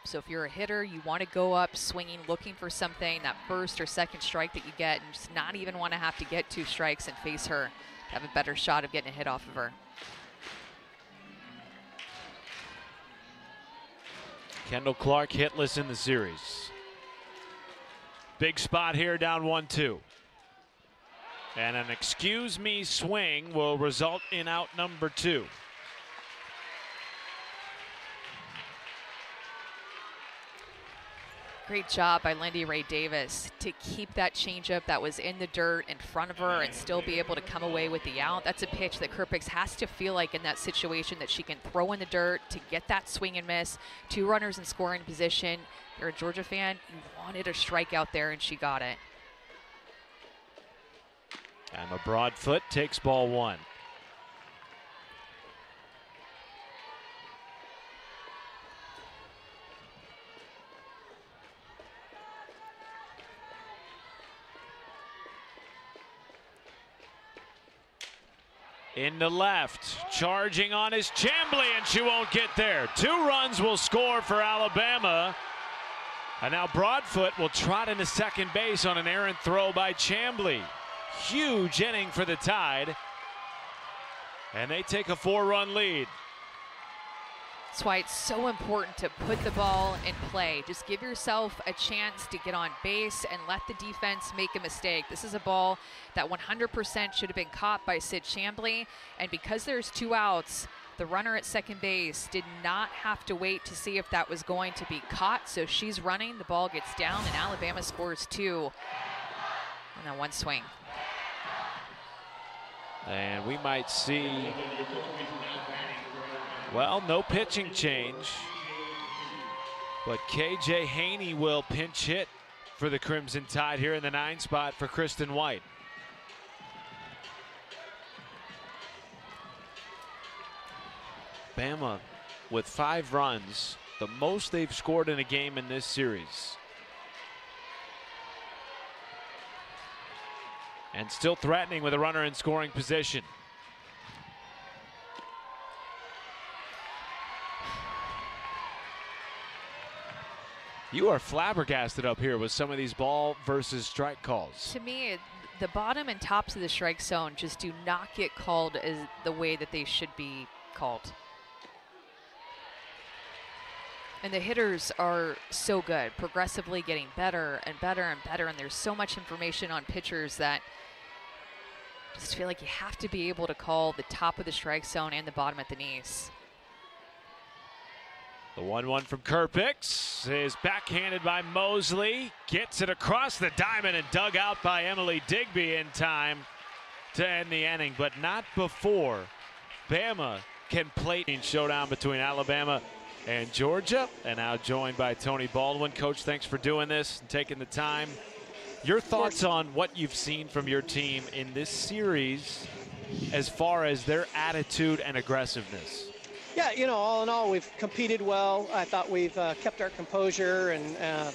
So if you're a hitter, you want to go up swinging, looking for something, that first or second strike that you get, and just not even want to have to get 2 strikes and face her to have a better shot of getting a hit off of her. Kendall Clark hitless in the series. Big spot here, down 1-2. And an excuse me swing will result in out number 2. Great job by Lindy Ray Davis to keep that changeup that was in the dirt in front of her and still be able to come away with the out. That's a pitch that Kerpix has to feel like in that situation that she can throw in the dirt to get that swing and miss. 2 runners in scoring position. You're a Georgia fan, you wanted a strikeout there, and she got it. Emma Broadfoot takes ball 1. Into left, charging on is Chambly, and she won't get there. 2 runs will score for Alabama. And now Broadfoot will trot into second base on an errant throw by Chambly. Huge inning for the Tide. And they take a 4-run lead. That's why it's so important to put the ball in play. Just give yourself a chance to get on base and let the defense make a mistake. This is a ball that 100% should have been caught by Sid Chambly, and because there's 2 outs, the runner at second base did not have to wait to see if that was going to be caught, so she's running, the ball gets down, and Alabama scores 2 on that 1 swing. And we might see, well, no pitching change, but KJ Haney will pinch hit for the Crimson Tide here in the 9 spot for Kristen White. Bama with 5 runs, the most they've scored in a game in this series. And still threatening with a runner in scoring position. You are flabbergasted up here with some of these ball versus strike calls. To me, the bottom and tops of the strike zone just do not get called as the way that they should be called. And the hitters are so good, progressively getting better and better and better, and there's so much information on pitchers that just feel like you have to be able to call the top of the strike zone and the bottom at the knees. The 1-1 from Kerpix is backhanded by Mosley. Gets it across the diamond and dug out by Emily Digby in time to end the inning, but not before Bama can play. Showdown between Alabama and Georgia, and now joined by Tony Baldwin. Coach, thanks for doing this and taking the time. Your thoughts on what you've seen from your team in this series as far as their attitude and aggressiveness? Yeah, you know, all in all, we've competed well. I thought we've kept our composure and,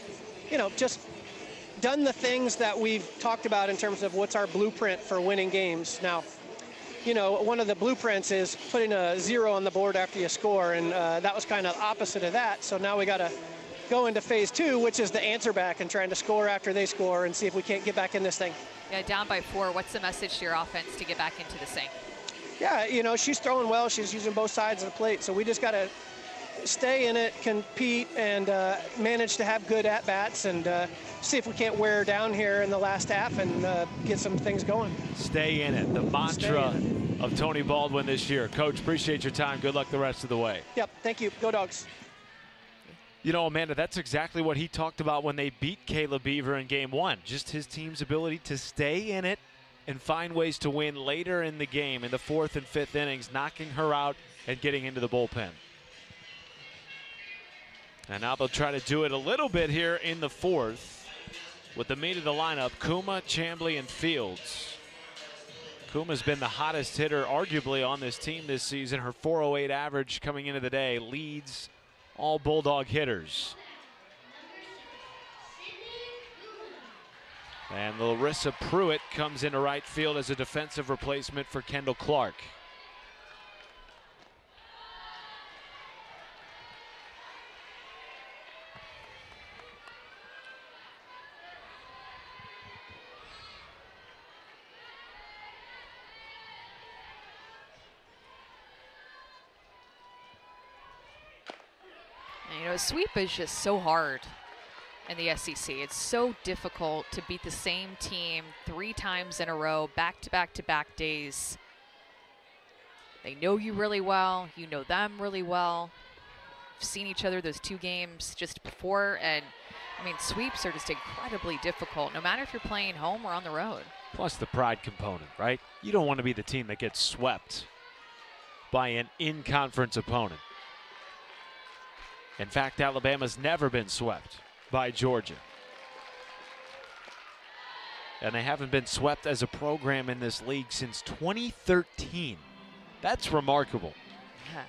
you know, just done the things that we've talked about in terms of what's our blueprint for winning games. Now, you know, one of the blueprints is putting a 0 on the board after you score, and that was kind of opposite of that. So now we got to go into phase 2, which is the answer back and trying to score after they score and see if we can't get back in this thing. Yeah, down by 4. What's the message to your offense to get back into the thing? Yeah, you know, she's throwing well. She's using both sides of the plate. So we just got to stay in it, compete, and manage to have good at-bats and see if we can't wear her down here in the last half and get some things going. Stay in it, the mantra of Tony Baldwin this year. Coach, appreciate your time. Good luck the rest of the way. Yep, thank you. Go Dogs. You know, Amanda, that's exactly what he talked about when they beat Caleb Beaver in Game 1. Just his team's ability to stay in it and find ways to win later in the game in the 4th and 5th innings, knocking her out and getting into the bullpen. And now they'll try to do it a little bit here in the 4th with the meat of the lineup, Kuma, Chambly, and Fields. Kuma's been the hottest hitter arguably on this team this season. Her .408 average coming into the day leads all Bulldog hitters. And Larissa Pruitt comes into right field as a defensive replacement for Kendall Clark. And, you know, sweep is just so hard in the SEC. It's so difficult to beat the same team 3 times in a row, back-to-back-to-back days. They know you really well. You know them really well. You've seen each other those 2 games just before. And, I mean, sweeps are just incredibly difficult, no matter if you're playing home or on the road. Plus the pride component, right? You don't want to be the team that gets swept by an in-conference opponent. In fact, Alabama's never been swept by Georgia. And they haven't been swept as a program in this league since 2013. That's remarkable. Yeah,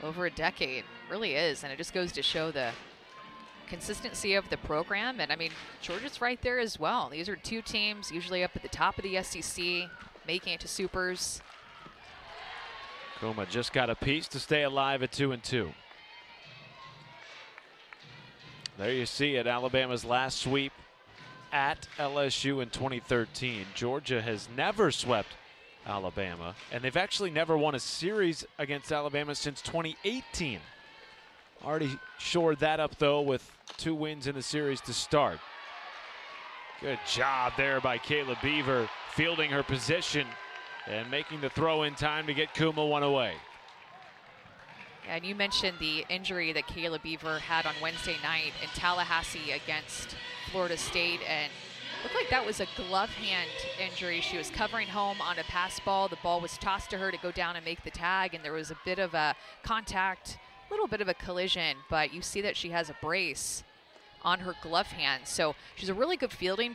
over a decade, really is. And it just goes to show the consistency of the program. And I mean, Georgia's right there as well. These are 2 teams usually up at the top of the SEC, making it to supers. Kuma just got a piece to stay alive at 2-2. There you see it, Alabama's last sweep at LSU in 2013. Georgia has never swept Alabama, and they've actually never won a series against Alabama since 2018. Already shored that up, though, with 2 wins in the series to start. Good job there by Kayla Beaver, fielding her position and making the throw in time to get Kuma one away. And you mentioned the injury that Kayla Beaver had on Wednesday night in Tallahassee against Florida State, and looked like that was a glove hand injury. She was covering home on a pass ball. The ball was tossed to her to go down and make the tag, and there was a bit of a contact, a little bit of a collision, but you see that she has a brace on her glove hand. So she's a really good fielding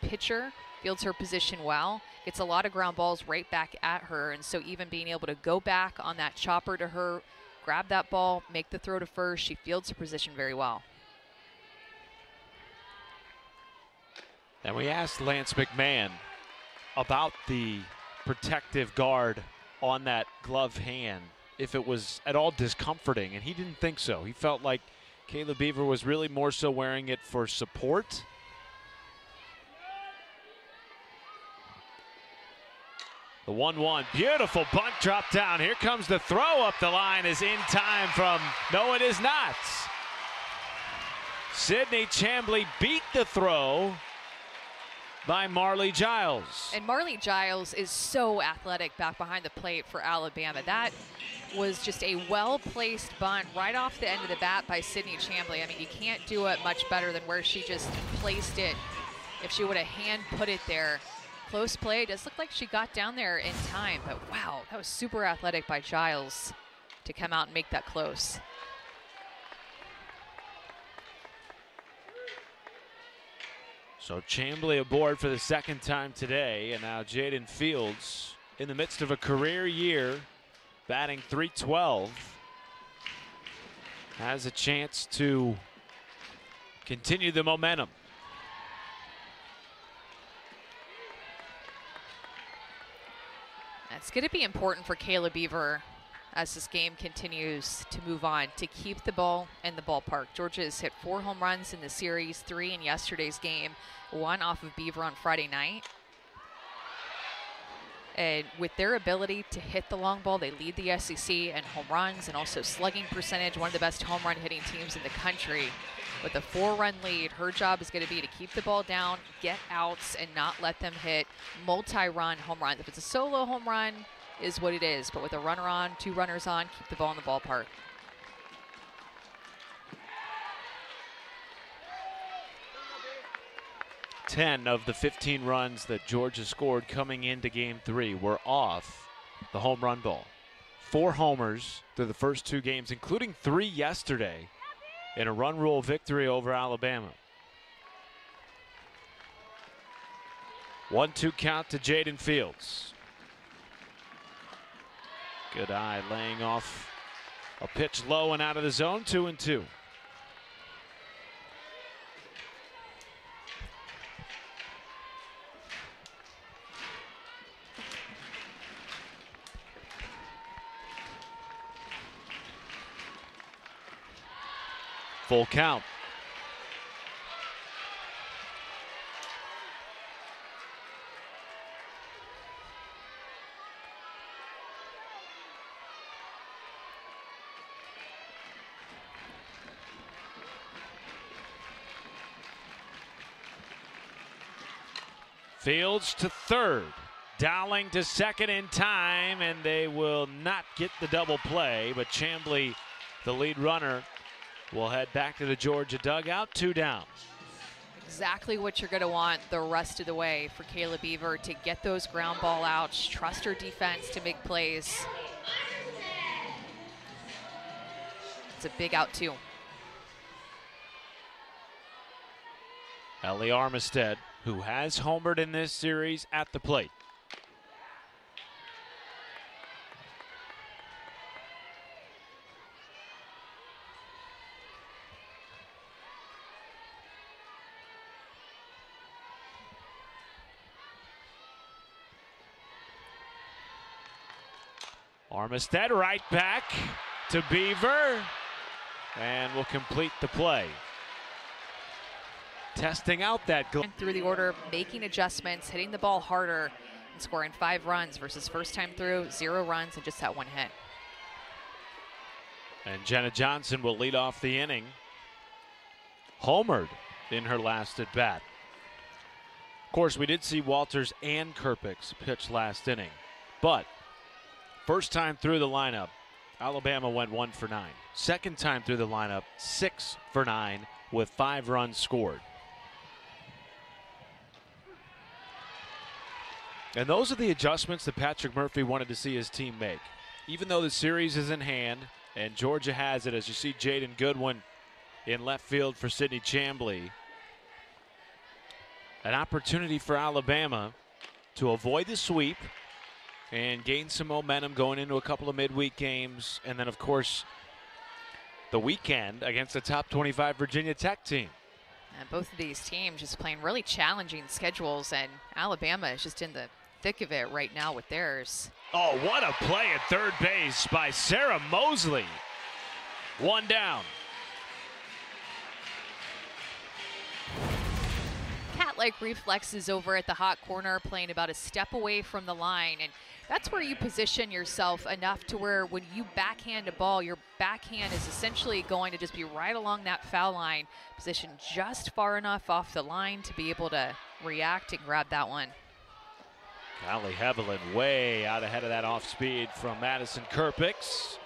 pitcher, fields her position well, gets a lot of ground balls right back at her, and so even being able to go back on that chopper to her, grab that ball, make the throw to first, she fields her position very well. And we asked Lance McMahon about the protective guard on that glove hand, if it was at all discomforting, and he didn't think so. He felt like Kayla Beaver was really more so wearing it for support. The 1-1, beautiful bunt drop down. Here comes the throw up the line, is in time from, no it is not. Sydney Chamblee beat the throw by Marley Giles. And Marley Giles is so athletic back behind the plate for Alabama. That was just a well-placed bunt right off the end of the bat by Sydney Chamblee. I mean, you can't do it much better than where she just placed it. If she would have hand put it there. Close play. It does look like she got down there in time, but wow, that was super athletic by Giles to come out and make that close. So Chamblee aboard for the 2nd time today, and now Jaden Fields in the midst of a career year, batting .312, has a chance to continue the momentum. It's going to be important for Kayla Beaver as this game continues to move on to keep the ball in the ballpark. Georgia has hit 4 home runs in the series, 3 in yesterday's game, 1 off of Beaver on Friday night. And with their ability to hit the long ball, they lead the SEC in home runs and also slugging percentage, one of the best home run hitting teams in the country. With a 4-run lead, her job is going to be to keep the ball down, get outs, and not let them hit multi-run home runs. If it's a solo home run, is what it is. But with a runner on, 2 runners on, keep the ball in the ballpark. Ten of the 15 runs that Georgia scored coming into Game 3 were off the home run ball. 4 homers through the first 2 games, including 3 yesterday in a run rule victory over Alabama. 1-2 count to Jaden Fields. Good eye laying off A pitch low and out of the zone, 2-2. Full count. Fields to third. Dowling to second in time, and they will not get the double play, but Chamblee, the lead runner, will head back to the Georgia dugout, 2 down. Exactly what you're going to want the rest of the way for Kayla Beaver, to get those ground ball outs, trust her defense to make plays. It's a big out too. Ellie Armistead, who has homered in this series, at the plate. Armistead right back to Beaver, and will complete the play. Testing out that goal. Through the order, making adjustments, hitting the ball harder, and scoring 5 runs versus first time through, 0 runs and just that 1 hit. And Jenna Johnson will lead off the inning. Homered in her last at bat. Of course, we did see Walters and Kerpix pitch last inning, but first time through the lineup, Alabama went 1 for 9. Second time through the lineup, 6 for 9 with 5 runs scored. And those are the adjustments that Patrick Murphy wanted to see his team make. Even though the series is in hand and Georgia has it, as you see Jaden Goodwin in left field for Sydney Chamblee, an opportunity for Alabama to avoid the sweep and gain some momentum going into a couple of midweek games. And then, of course, the weekend against the top 25 Virginia Tech team. And both of these teams just playing really challenging schedules, and Alabama is just in the thick of it right now with theirs. Oh, what a play at third base by Sarah Mosley. 1 down. Cat-like reflexes over at the hot corner, playing about a step away from the line, and that's where you position yourself enough to where when you backhand a ball, your backhand is essentially going to just be right along that foul line, positioned just far enough off the line to be able to react and grab that one. Callie Hevelin way out ahead of that off speed from Madison Kerpix.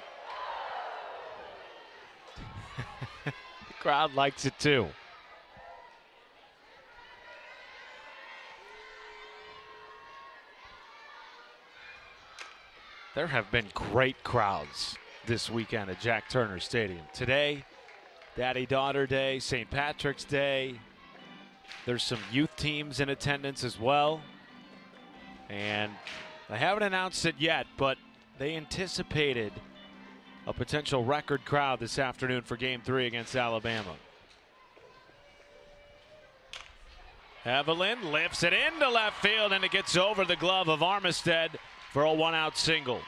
The crowd likes it too. There have been great crowds this weekend at Jack Turner Stadium. Today, Daddy-Daughter Day, St. Patrick's Day. There's some youth teams in attendance as well. And they haven't announced it yet, but they anticipated a potential record crowd this afternoon for Game 3 against Alabama. Evelyn lifts it into left field, and it gets over the glove of Armistead for a 1-out single.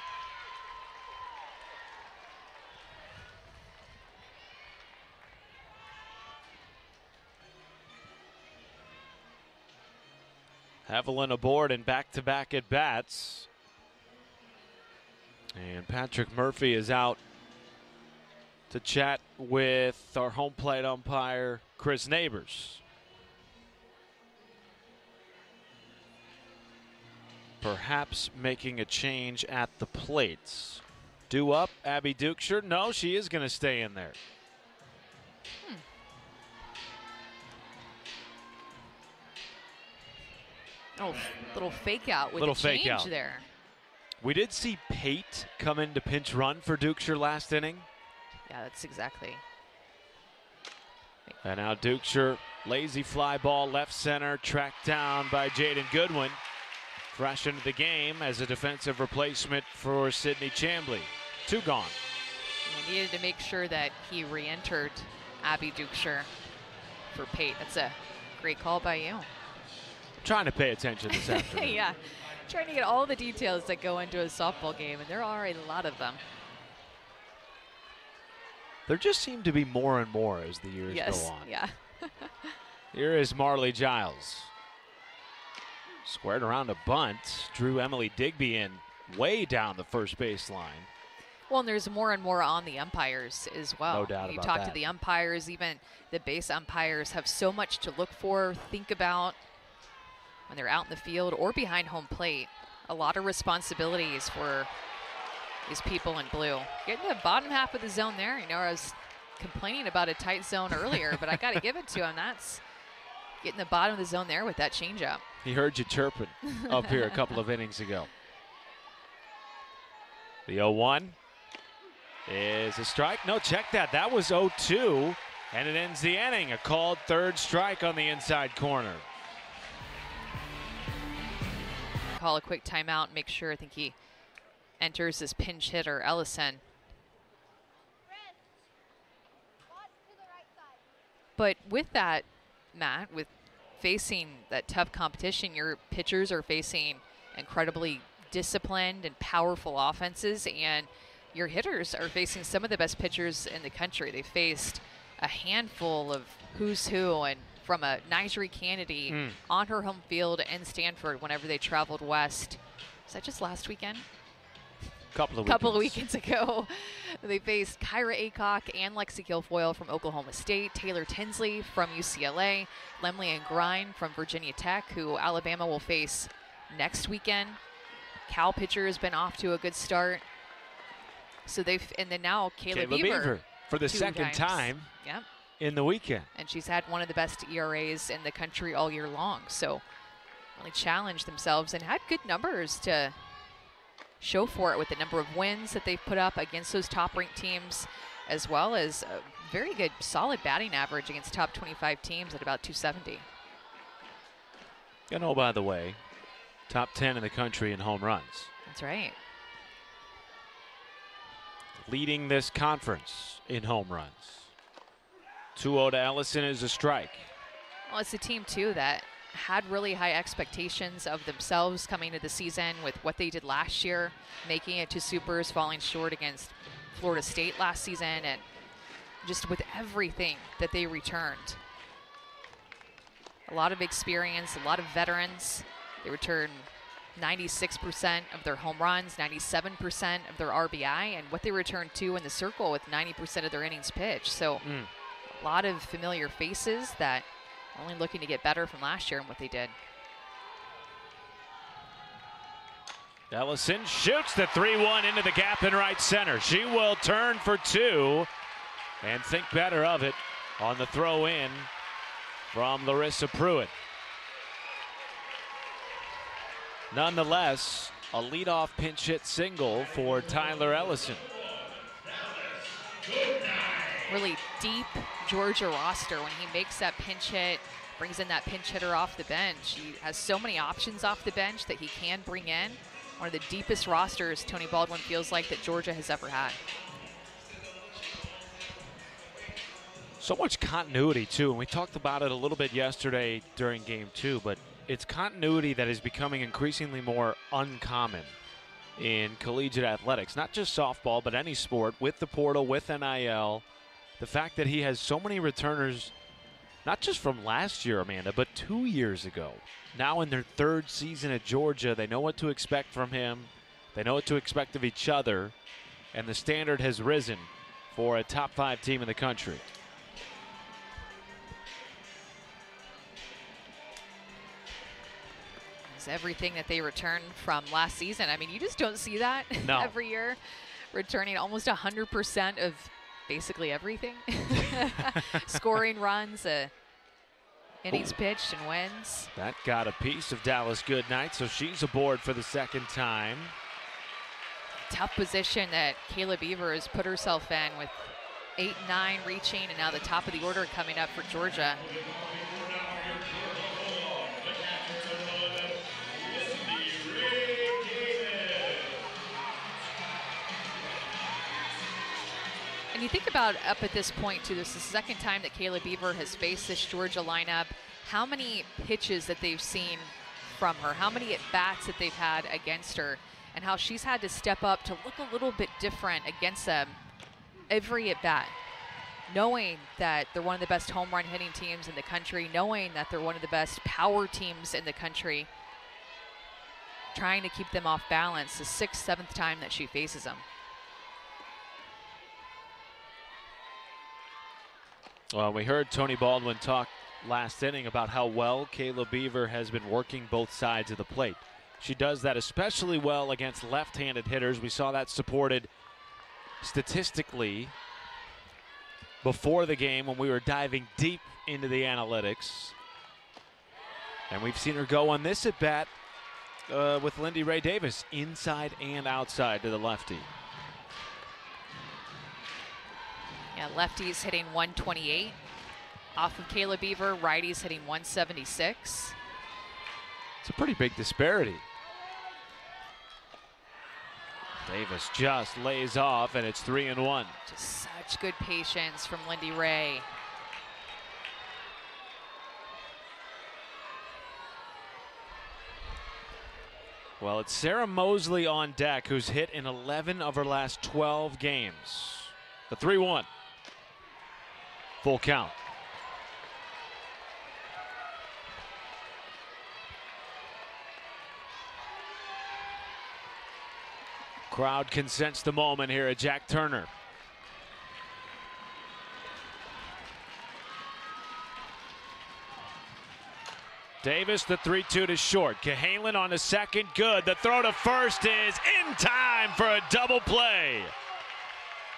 Evelyn aboard and back-to-back at bats. And Patrick Murphy is out to chat with our home plate umpire, Chris Neighbors. Perhaps making a change at the plates. Due up, Abby Dukeshire. No, she is going to stay in there. Oh, little fake out with Little a change fake out there. We did see Pate come in to pinch run for Dukeshire last inning. Yeah, that's exactly. And now Dukeshire, lazy fly ball left center, tracked down by Jaden Goodwin. Fresh into the game as a defensive replacement for Sydney Chamblee. 2 gone. He needed to make sure that he re-entered Abby Dukeshire for Pate. That's a great call by you. Trying to pay attention this afternoon. Yeah, trying to get all the details that go into a softball game, and there are a lot of them. There just seem to be more and more as the years go on. Yeah. Here is Marley Giles. Squared around a bunt. Drew Emily Digby in way down the first base line. Well, and there's more and more on the umpires as well. No doubt you about talk that. to the umpires, even the base umpires have so much to look for, think about when they're out in the field or behind home plate. A lot of responsibilities for these people in blue. Getting the bottom half of the zone there. You know, I was complaining about a tight zone earlier, but I got to give it to him. That's getting the bottom of the zone there with that changeup. He heard you chirping up here a couple of innings ago. The 0-1 is a strike. No, check that. That was 0-2, and it ends the inning. A called third strike on the inside corner. Call a quick timeout and make sure. I think he enters as pinch hitter Ellison. But with that, Matt, with facing that tough competition, your pitchers are facing incredibly disciplined and powerful offenses, and your hitters are facing some of the best pitchers in the country. They faced a handful of who's who, and from a Nigeri Kennedy on her home field in Stanford whenever they traveled west. Was that just last weekend? Couple of weekends ago. They faced Kyra Aycock and Lexi Guilfoyle from Oklahoma State, Taylor Tinsley from UCLA, Lemley and Grine from Virginia Tech, who Alabama will face next weekend. Cal pitcher has been off to a good start. So and then now Kayla Beaver for the second time in the weekend. And she's had one of the best ERAs in the country all year long. So really challenged themselves and had good numbers to show for it with the number of wins that they've put up against those top-ranked teams, as well as a very good, solid batting average against top 25 teams at about 270. And oh, by the way, top 10 in the country in home runs. That's right. Leading this conference in home runs. 2-0 to Ellison is a strike. Well, it's a team, too, that had really high expectations of themselves coming into the season with what they did last year, making it to supers, falling short against Florida State last season, and just with everything that they returned. A lot of experience, a lot of veterans. They returned 96% of their home runs, 97% of their RBI, and what they returned to in the circle with 90% of their innings pitched. So a lot of familiar faces that only looking to get better from last year and what they did. Ellison shoots the 3-1 into the gap in right center. She will turn for two and think better of it on the throw in from Larissa Pruitt. Nonetheless, a leadoff pinch hit single for Tyler Ellison. Really deep Georgia roster when he makes that pinch hit, brings in that pinch hitter off the bench. He has so many options off the bench that he can bring in. One of the deepest rosters Tony Baldwin feels like that Georgia has ever had. So much continuity, too, and we talked about it a little bit yesterday during Game 2, but it's continuity that is becoming increasingly more uncommon in collegiate athletics. Not just softball, but any sport, with the portal, with NIL. The fact that he has so many returners, not just from last year, Amanda, but 2 years ago. Now in their third season at Georgia, they know what to expect from him. They know what to expect of each other, and the standard has risen for a top 5 team in the country. Everything that they returned from last season. I mean, you just don't see that every year. Returning almost 100% of basically everything. Scoring runs, innings pitched, and wins. That got a piece of Dallas Goodnight, so she's aboard for the second time. Tough position that Kayla Beaver has put herself in with 8-9 reaching, and now the top of the order coming up for Georgia. you think about up at this point, too, this is the second time that Kayla Beaver has faced this Georgia lineup. How many pitches that they've seen from her, how many at-bats that they've had against her, and how she's had to step up to look a little bit different against them every at-bat. Knowing that they're one of the best home run hitting teams in the country, knowing that they're one of the best power teams in the country, trying to keep them off balance the 6th, 7th time that she faces them. Well, we heard Tony Baldwin talk last inning about how well Kayla Beaver has been working both sides of the plate. She does that especially well against left-handed hitters. We saw that supported statistically before the game when we were diving deep into the analytics. And we've seen her go on this at-bat with Lindy Ray Davis, inside and outside to the lefty. Yeah, lefties hitting 128 off of Kayla Beaver, righties hitting 176. It's a pretty big disparity. Davis just lays off, and it's 3-1. Just such good patience from Lindy Ray. Well, it's Sarah Mosley on deck, who's hit in 11 of her last 12 games. The 3-1. Full count. Crowd can sense the moment here at Jack Turner. Davis, the 3-2 to short. Cahalan on the second, good. The throw to first is in time for a double play.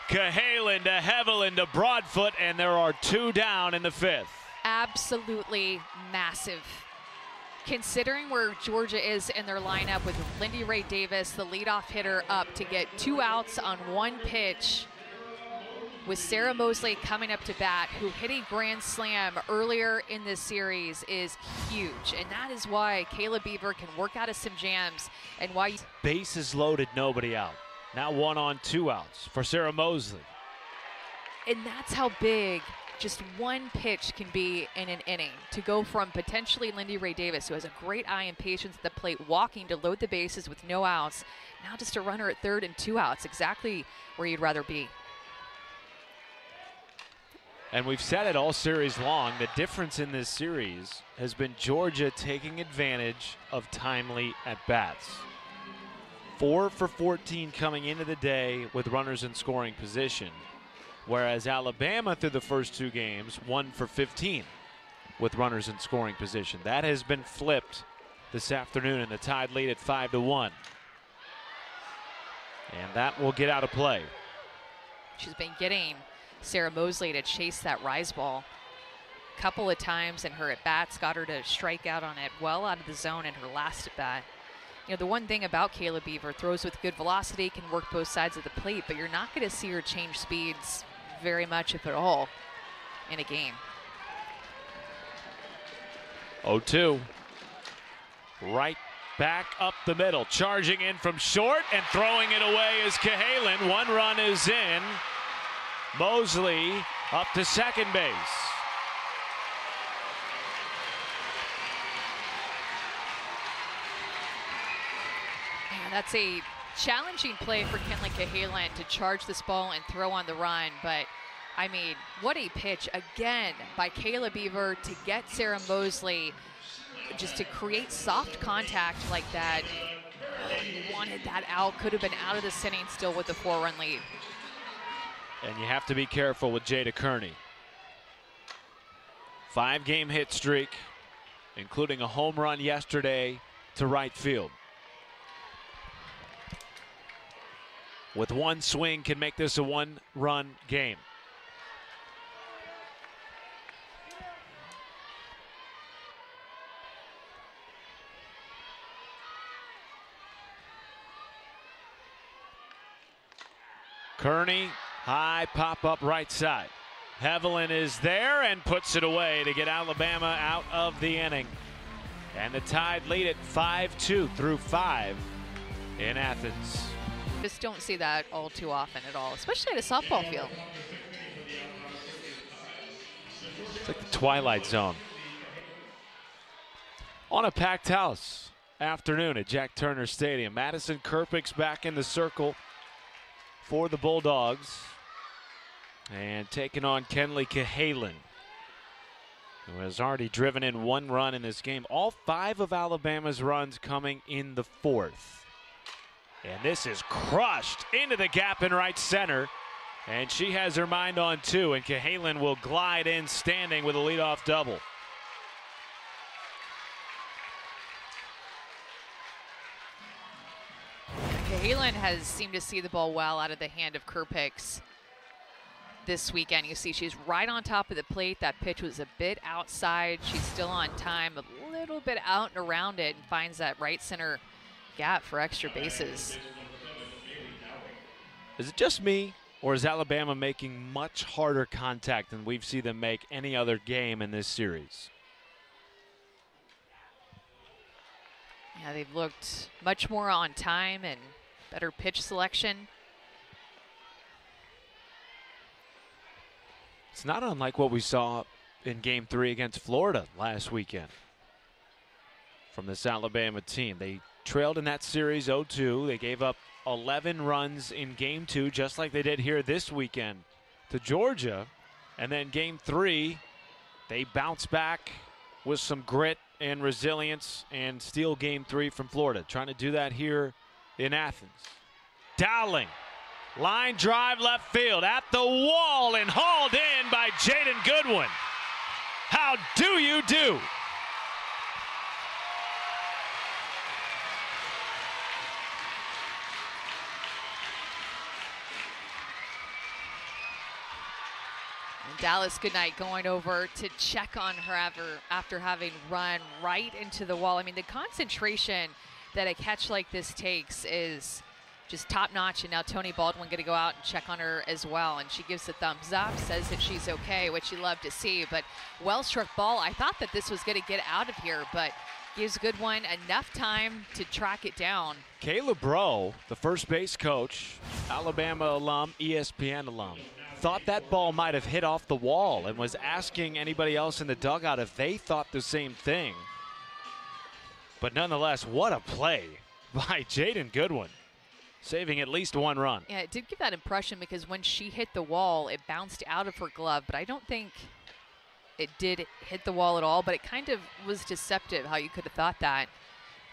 Cahalan to Heveland to Broadfoot, and there are 2 down in the 5th. Absolutely massive. Considering where Georgia is in their lineup with Lindy Ray Davis, the leadoff hitter, up to get 2 outs on 1 pitch, with Sarah Mosley coming up to bat, who hit a grand slam earlier in this series, is huge. And that is why Kayla Beaver can work out of some jams, and why bases loaded, nobody out. Now 1 on 2 outs for Sarah Mosley. And that's how big just 1 pitch can be in an inning, to go from potentially Lindy Ray Davis, who has a great eye and patience at the plate, walking to load the bases with no outs, now just a runner at 3rd and 2 outs, exactly where you'd rather be. And we've said it all series long, the difference in this series has been Georgia taking advantage of timely at-bats. 4 for 14 coming into the day with runners in scoring position, whereas Alabama through the first 2 games 1 for 15 with runners in scoring position. That has been flipped this afternoon, and the Tide lead at 5-1. And that will get out of play. She's been getting Sarah Mosley to chase that rise ball a couple of times, and her at-bats got her to strike out on it well out of the zone in her last at-bat. You know, the one thing about Kayla Beaver, throws with good velocity, can work both sides of the plate, but you're not going to see her change speeds very much, if at all, in a game. 0-2. Right back up the middle. Charging in from short and throwing it away is Cahalan. 1 run is in. Mosley up to second base. Man, that's a challenging play for Kenley Cahalan to charge this ball and throw on the run, but I mean, what a pitch again by Kayla Beaver to get Sarah Mosley, just to create soft contact like that. You wanted that out, could have been out of this inning still with the 4-run lead. And you have to be careful with Jada Kearney. 5-game hit streak, including a home run yesterday to right field. With 1 swing, can make this a 1-run game. Kearney, high pop-up right side. Heveland is there and puts it away to get Alabama out of the inning. And the Tide lead at 5-2 through 5 in Athens. Just don't see that all too often at all, especially at a softball field. It's like the Twilight Zone. On a packed house afternoon at Jack Turner Stadium. Madison Kerpick's back in the circle for the Bulldogs. And taking on Kenleigh Cahalan, who has already driven in 1 run in this game. All 5 of Alabama's runs coming in the 4th. And this is crushed into the gap in right center. And she has her mind on 2, and Cahalan will glide in standing with a leadoff double. Cahalan has seemed to see the ball well out of the hand of Kerpick's this weekend. You see she's right on top of the plate. That pitch was a bit outside. She's still on time, a little bit out and around it, and finds that right center gap for extra bases. Is it just me, or is Alabama making much harder contact than we've seen them make any other game in this series? Yeah, they've looked much more on time and better pitch selection. It's not unlike what we saw in Game 3 against Florida last weekend from this Alabama team. They trailed in that series 0-2. They gave up 11 runs in Game 2, just like they did here this weekend to Georgia. And then Game 3, they bounced back with some grit and resilience and steal Game 3 from Florida. Trying to do that here in Athens. Dowling. Line drive left field at the wall and hauled in by Jaden Goodwin. How do you do? And Dallas Goodnight going over to check on her after having run right into the wall. I mean, the concentration that a catch like this takes is just top notch, and now Tony Baldwin going to go out and check on her as well, and she gives a thumbs up, says that she's okay, which you love to see. But well struck ball. I thought that this was going to get out of here, but gives Goodwin enough time to track it down. Kayla Breaux, the first base coach, Alabama alum, ESPN alum, thought that ball might have hit off the wall and was asking anybody else in the dugout if they thought the same thing. But nonetheless, what a play by Jaden Goodwin, saving at least 1 run. Yeah, it did give that impression because when she hit the wall, it bounced out of her glove, but I don't think it did hit the wall at all, but it kind of was deceptive how you could have thought that.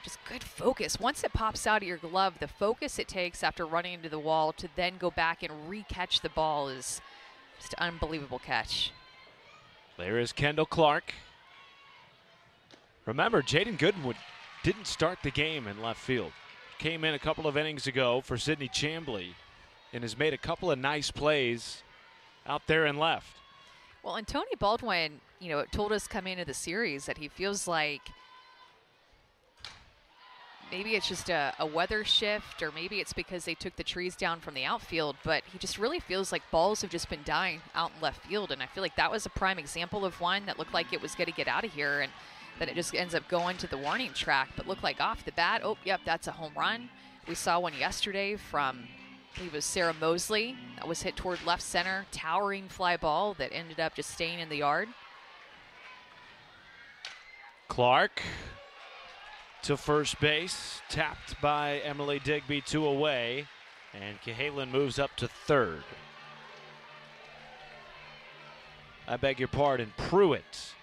Just good focus. Once it pops out of your glove, the focus it takes after running into the wall to then go back and re-catch the ball is just an unbelievable catch. There is Kendall Clark. Remember, Jaden Goodwin didn't start the game in left field. Came in a couple of innings ago for Sidney Chamblee and has made a couple of nice plays out there in left. Well, and Tony Baldwin, you know, told us coming into the series that he feels like maybe it's just a weather shift, or maybe it's because they took the trees down from the outfield, but he just really feels like balls have just been dying out in left field, and I feel like that was a prime example of one that looked like it was going to get out of here, and then it just ends up going to the warning track, but looked like off the bat, oh, yep, that's a home run. We saw one yesterday from, I believe it was Sarah Mosley, that was hit toward left center, towering fly ball that ended up just staying in the yard. Clark to first base, tapped by Emily Digby, 2 away, and Cahalan moves up to third. I beg your pardon, Pruitt.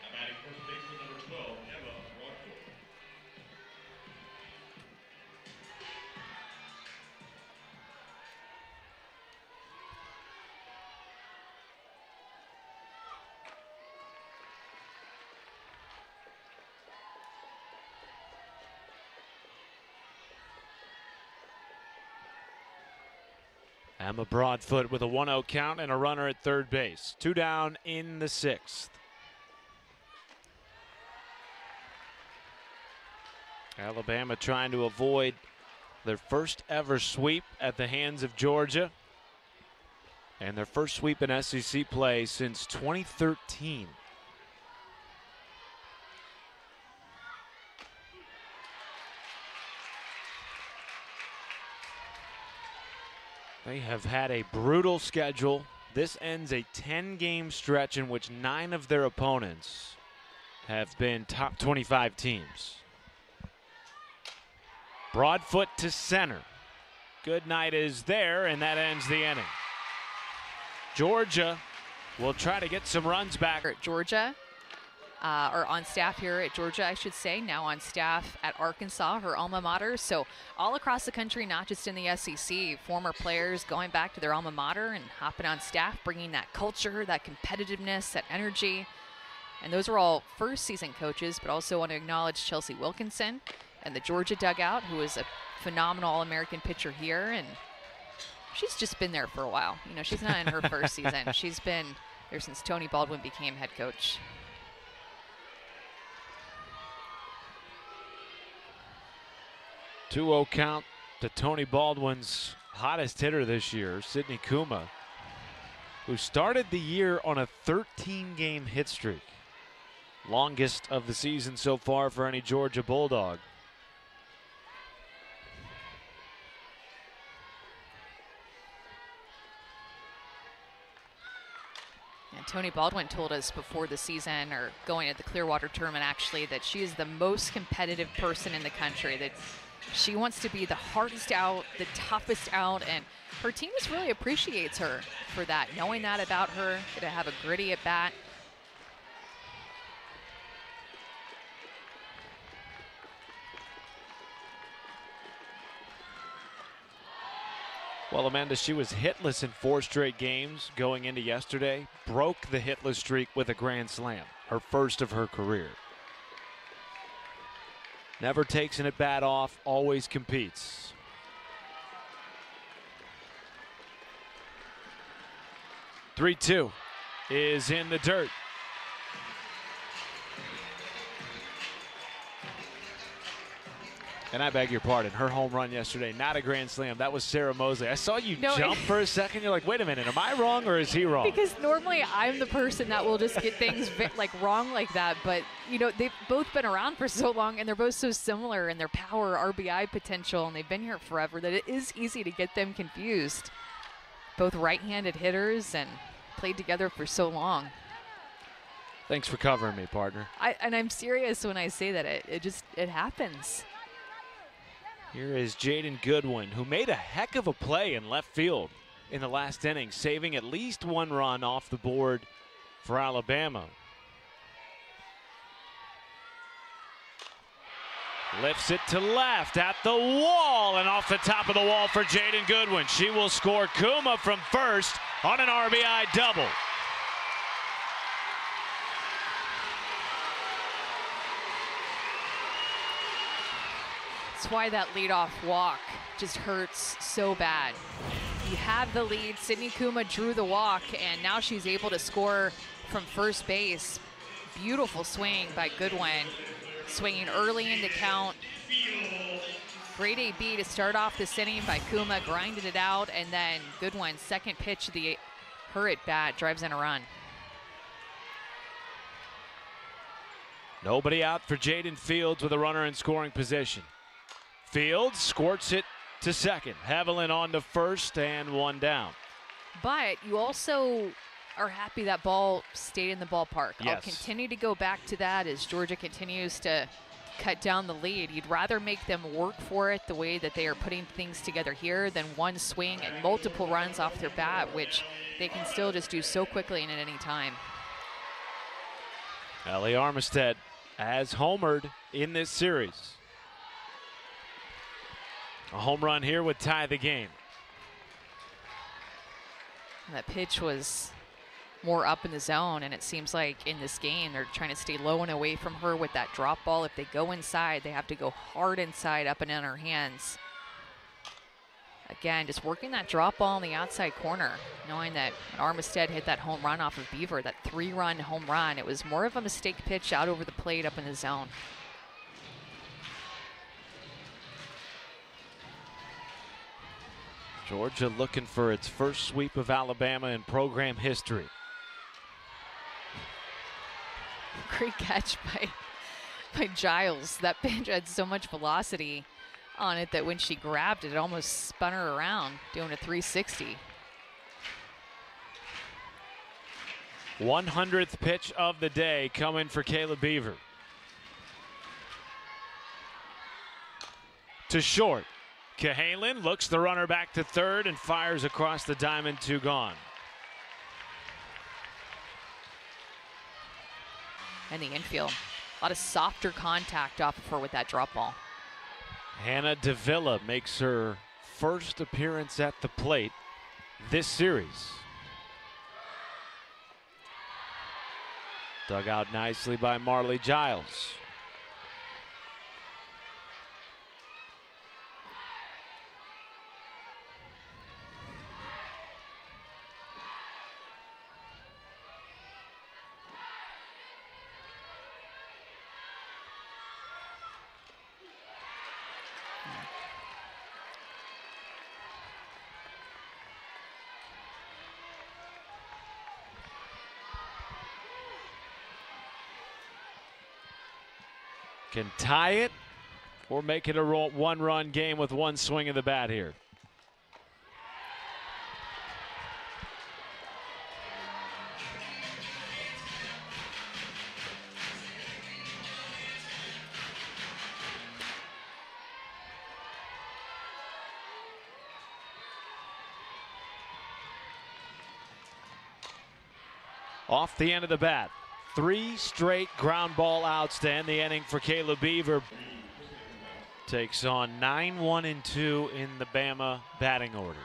Emma Broadfoot with a 1-0 count and a runner at third base. 2 down in the 6th. Alabama trying to avoid their first ever sweep at the hands of Georgia, and their first sweep in SEC play since 2013. They have had a brutal schedule This ends a 10-game stretch in which 9 of their opponents have been top 25 teams. Broadfoot to center. Goodnight is there, and that ends the inning. Georgia will try to get some runs back. At Georgia, or on staff here at Georgia, I should say, now on staff at Arkansas, her alma mater. So all across the country, not just in the SEC, former players going back to their alma mater and hopping on staff, bringing that culture, that competitiveness, that energy. And those are all first season coaches, but also want to acknowledge Chelsea Wilkinson and the Georgia dugout, who is a phenomenal All-American pitcher here. And she's just been there for a while. You know, she's not in her first season. She's been there since Tony Baldwin became head coach. 2-0 count to Tony Baldwin's hottest hitter this year, Sydney Kuma, who started the year on a 13-game hit streak. Longest of the season so far for any Georgia Bulldog. And Tony Baldwin told us before the season, or going at the Clearwater tournament actually, that she is the most competitive person in the country, that she wants to be the hardest out, the toughest out, and her team just really appreciates her for that, knowing that about her, to have a gritty at bat. Well, Amanda, she was hitless in 4 straight games going into yesterday. Broke the hitless streak with a grand slam, her first of her career. Never takes an at-bat off, always competes. "3-2 is in the dirt. And I beg your pardon, her home run yesterday, not a grand slam. That was Sarah Mosley. I saw you jump for a second. You're like, wait a minute, am I wrong or is he wrong? Because normally I'm the person that will just get things like wrong like that. But, you know, they've both been around for so long and they're both so similar in their power, RBI potential, and they've been here forever that it is easy to get them confused. Both right-handed hitters and played together for so long. Thanks for covering me, partner. And I'm serious when I say that. It happens. Here is Jaden Goodwin, who made a heck of a play in left field in the last inning, saving at least 1 run off the board for Alabama. Lifts it to left at the wall and off the top of the wall for Jaden Goodwin. She will score Kuma from first on an RBI double. That's why that leadoff walk just hurts so bad. You have the lead. Sydney Kuma drew the walk, and now she's able to score from first base. Beautiful swing by Goodwin. Swinging early in the count. Great AB to start off this inning by Kuma, grinded it out, and then Goodwin's second pitch of her at bat drives in a run. Nobody out for Jaden Fields with a runner in scoring position. Fields squirts it to second. Haviland on to first and 1 down. But you also are happy that ball stayed in the ballpark. Yes. I'll continue to go back to that as Georgia continues to cut down the lead. You'd rather make them work for it the way that they are putting things together here than one swing and multiple runs off their bat, which they can still just do so quickly and at any time. Ellie Armistead has homered in this series. A home run here would tie the game. That pitch was more up in the zone, and it seems like in this game they're trying to stay low and away from her with that drop ball. If they go inside, they have to go hard inside, up and in her hands. Again, just working that drop ball in the outside corner, knowing that Armistead hit that home run off of Beaver, that 3-run home run. It was more of a mistake pitch out over the plate up in the zone. Georgia looking for its first sweep of Alabama in program history. Great catch by Giles. That pitch had so much velocity on it that when she grabbed it, it almost spun her around, doing a 360. 100th pitch of the day coming for Kayla Beaver. To short. Cahalan looks the runner back to third and fires across the diamond, 2 gone. And the infield. A lot of softer contact off of her with that drop ball. Hannah Davila makes her first appearance at the plate this series. Dug out nicely by Marley Giles. Can tie it or make it a one-run game with one swing of the bat here. Off the end of the bat. 3 straight ground ball outs to end the inning for Kayla Beaver. Takes on 9-1-2 in the Bama batting order.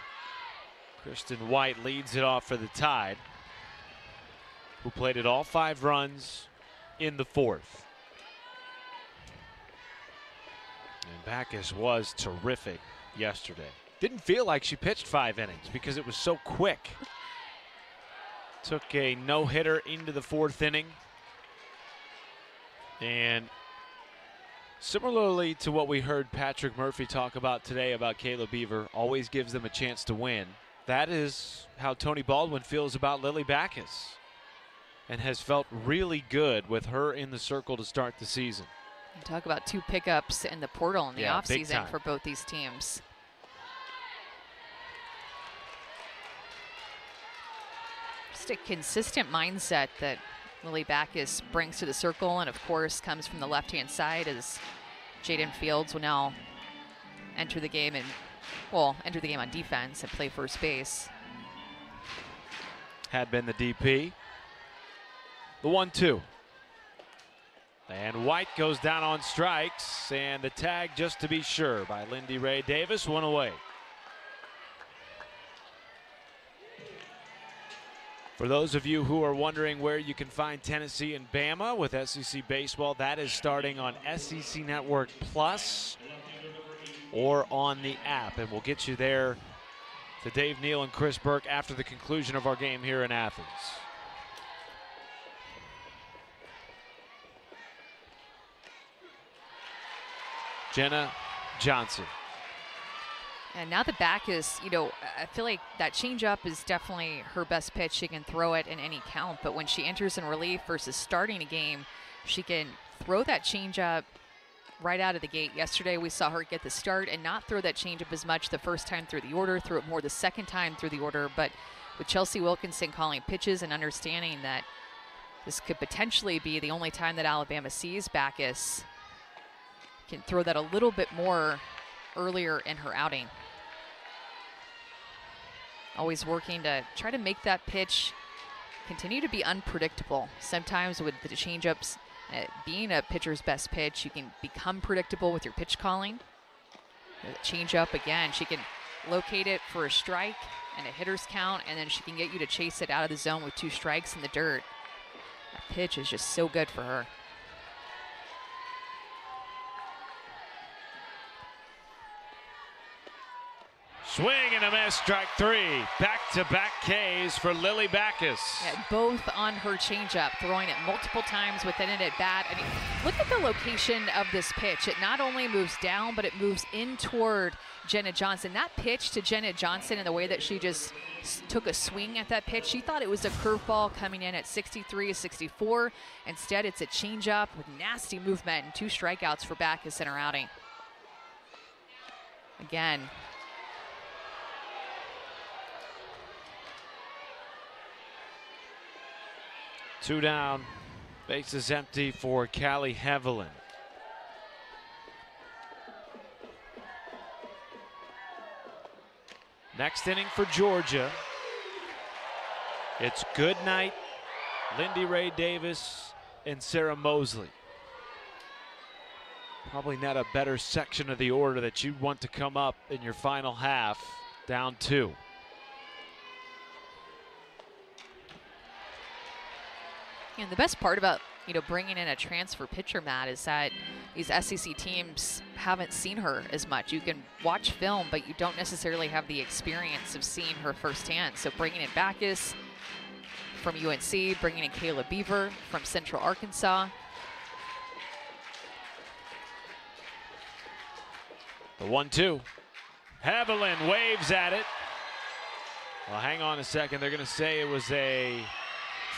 Kristen White leads it off for the Tide, who played it all 5 runs in the 4th. And Backus was terrific yesterday. Didn't feel like she pitched 5 innings because it was so quick. Took a no-hitter into the 4th inning. And similarly to what we heard Patrick Murphy talk about today about Kayla Beaver, always gives them a chance to win. That is how Tony Baldwin feels about Lily Backus, and has felt really good with her in the circle to start the season. Talk about 2 pickups in the portal in the offseason time for both these teams. Just a consistent mindset that Lily Backus brings to the circle, and of course comes from the left-hand side as Jaden Fields will now enter the game enter the game on defense and play first base. Had been the DP. The 1-2. And White goes down on strikes, and the tag just to be sure by Lindy Ray Davis, 1 away. For those of you who are wondering where you can find Tennessee and Bama with SEC Baseball, that is starting on SEC Network Plus or on the app. And we'll get you there to Dave Neal and Chris Burke after the conclusion of our game here in Athens. Jenna Johnson. And now the Backus, I feel like that changeup is definitely her best pitch. She can throw it in any count, but when she enters in relief versus starting a game, she can throw that changeup right out of the gate. Yesterday we saw her get the start and not throw that changeup as much the first time through the order, threw it more the second time through the order. But with Chelsea Wilkinson calling pitches and understanding that this could potentially be the only time that Alabama sees Backus, can throw that a little bit more earlier in her outing. Always working to try to make that pitch continue to be unpredictable. Sometimes with the changeups being a pitcher's best pitch, you can become predictable with your pitch calling. The changeup, again, she can locate it for a strike and a hitter's count, and then she can get you to chase it out of the zone with 2 strikes in the dirt. That pitch is just so good for her. Swing and a miss, strike 3. Back-to-back Ks for Lily Backus. Yeah, both on her changeup, throwing it multiple times within it at bat. I mean, look at the location of this pitch. It not only moves down, but it moves in toward Jenna Johnson. That pitch to Jenna Johnson and the way that she just took a swing at that pitch, she thought it was a curveball coming in at 63, 64. Instead, it's a changeup with nasty movement and 2 strikeouts for Backus in her outing. Again, 2 down, bases empty for Callie Hevelin. Next inning for Georgia. It's Goodnight, Lindy Ray Davis, and Sarah Mosley. Probably not a better section of the order that you'd want to come up in your final half, down 2. And the best part about bringing in a transfer pitcher, Matt, is that these SEC teams haven't seen her as much. You can watch film, but you don't necessarily have the experience of seeing her firsthand. So bringing in Backus from UNC, bringing in Kayla Beaver from Central Arkansas. The 1-2. Hevelin waves at it. Well, hang on a second. They're going to say it was a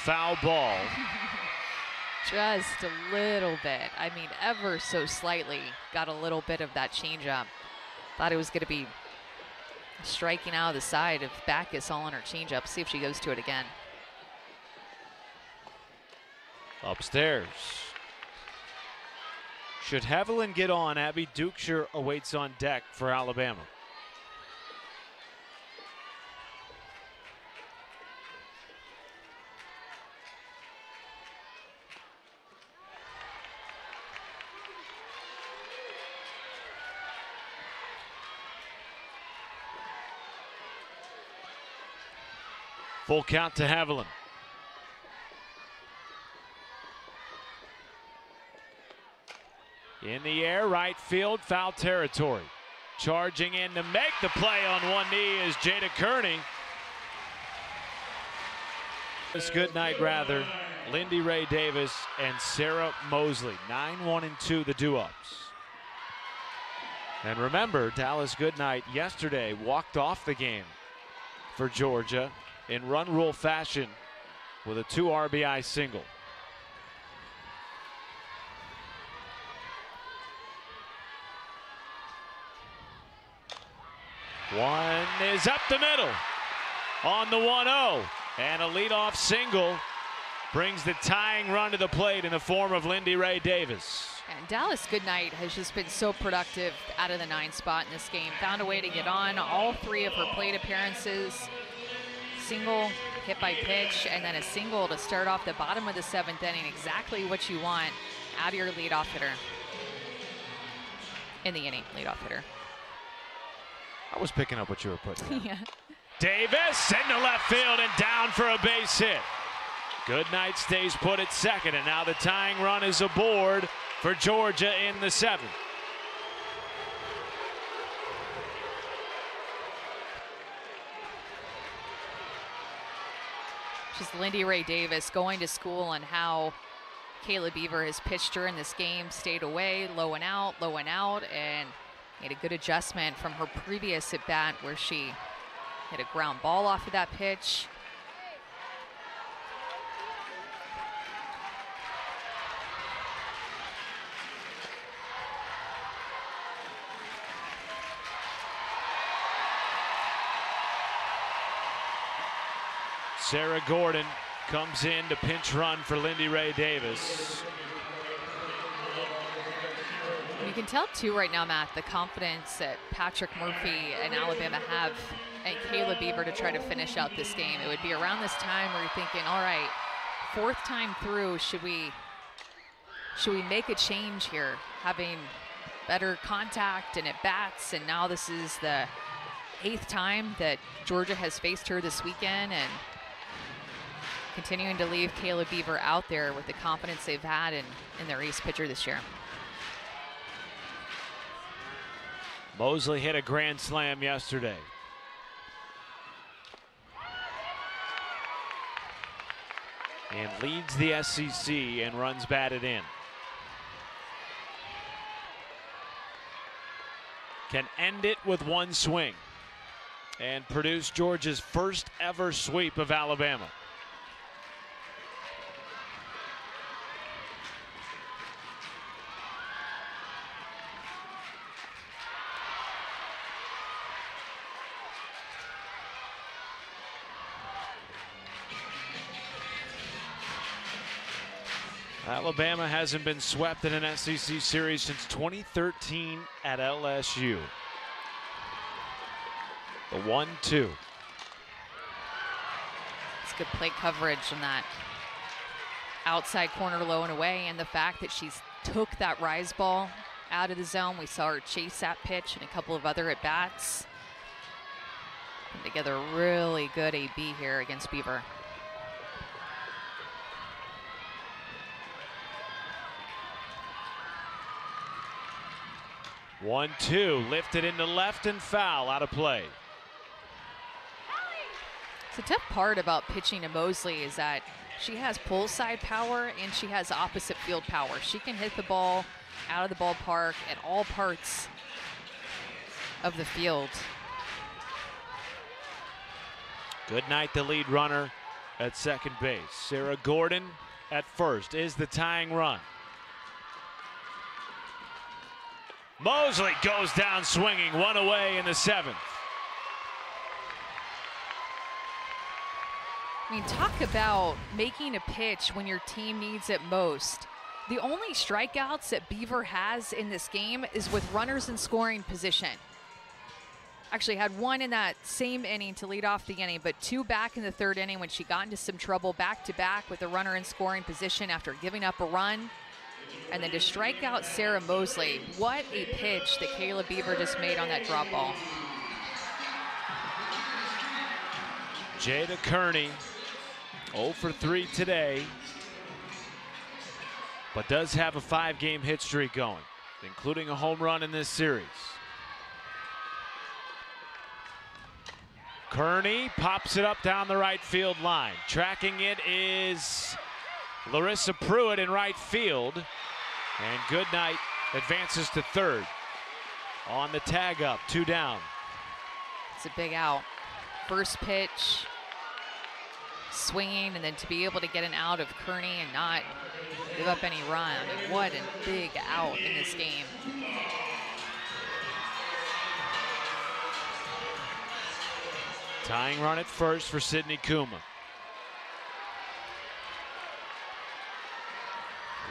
foul ball. Just a little bit. I mean, ever so slightly. Got a little bit of that changeup. Thought it was going to be striking out of the side of Backus all on her changeup. See if she goes to it again. Upstairs. Should Hevelin get on, Abby Dukeshire awaits on deck for Alabama. Full count to Hevelin. In the air, right field, foul territory. Charging in to make the play on one knee is Jada Kearney. This good night, rather. Lindy Ray Davis and Sarah Mosley. 9-1 and 2, the do-ups. And remember, Dallas Goodnight yesterday walked off the game for Georgia in run rule fashion with a 2 RBI single. One is up the middle on the 1-0, and a leadoff single brings the tying run to the plate in the form of Lindy Ray Davis. And Dallas Goodnight has just been so productive out of the 9 spot in this game. Found a way to get on all 3 of her plate appearances. Single, hit by pitch, and then a single to start off the bottom of the 7th inning. Exactly what you want out of your leadoff hitter. In the inning, leadoff hitter. I was picking up what you were putting down. Yeah. Davis into left field and down for a base hit. Goodnight stays put at second, and now the tying run is aboard for Georgia in the 7th. Just Lindy Ray Davis going to school on how Kayla Beaver has pitched her in this game. Stayed away, low and out, and made a good adjustment from her previous at bat where she hit a ground ball off of that pitch. Sarah Gordon comes in to pinch run for Lindy Ray Davis. You can tell too right now, Matt, the confidence that Patrick Murphy and Alabama have and Kayla Beaver to try to finish out this game. It would be around this time where you're thinking, all right, 4th time through, should we make a change here? Having better contact and at bats, and now this is the 8th time that Georgia has faced her this weekend, and continuing to leave Kayla Beaver out there with the confidence they've had in their ace pitcher this year. Mosley hit a grand slam yesterday. And leads the SEC and runs batted in. Can end it with 1 swing and produce Georgia's first ever sweep of Alabama. Alabama hasn't been swept in an SEC series since 2013 at LSU. The 1-2. It's good play coverage on that outside corner low and away, and the fact that she's took that rise ball out of the zone. We saw her chase that pitch and a couple of other at-bats. Put together a really good AB here against Beaver. One, two, lifted into left and foul, out of play. The tough part about pitching to Mosley is that she has pull side power and she has opposite field power. She can hit the ball out of the ballpark at all parts of the field. Good night, the lead runner at second base. Sarah Gordon at first is the tying run. Mosley goes down swinging, one away in the seventh. I mean, talk about making a pitch when your team needs it most. The only strikeouts that Beaver has in this game is with runners in scoring position. Actually had one in that same inning to lead off the inning, but two back in the third inning when she got into some trouble back-to-back with a runner in scoring position after giving up a run. And then to strike out Sarah Mosley, what a pitch that Kayla Beaver just made on that drop ball. Jada Kearney, 0 for 3 today, but does have a 5-game hit streak going, including a home run in this series. Kearney pops it up down the right field line. Tracking it is Larissa Pruitt in right field. And Goodnight advances to third. On the tag up, 2 down. It's a big out. First pitch, swinging, and then to be able to get an out of Kearney and not give up any run. I mean, what a big out in this game. Tying run at first for Sydney Kuma.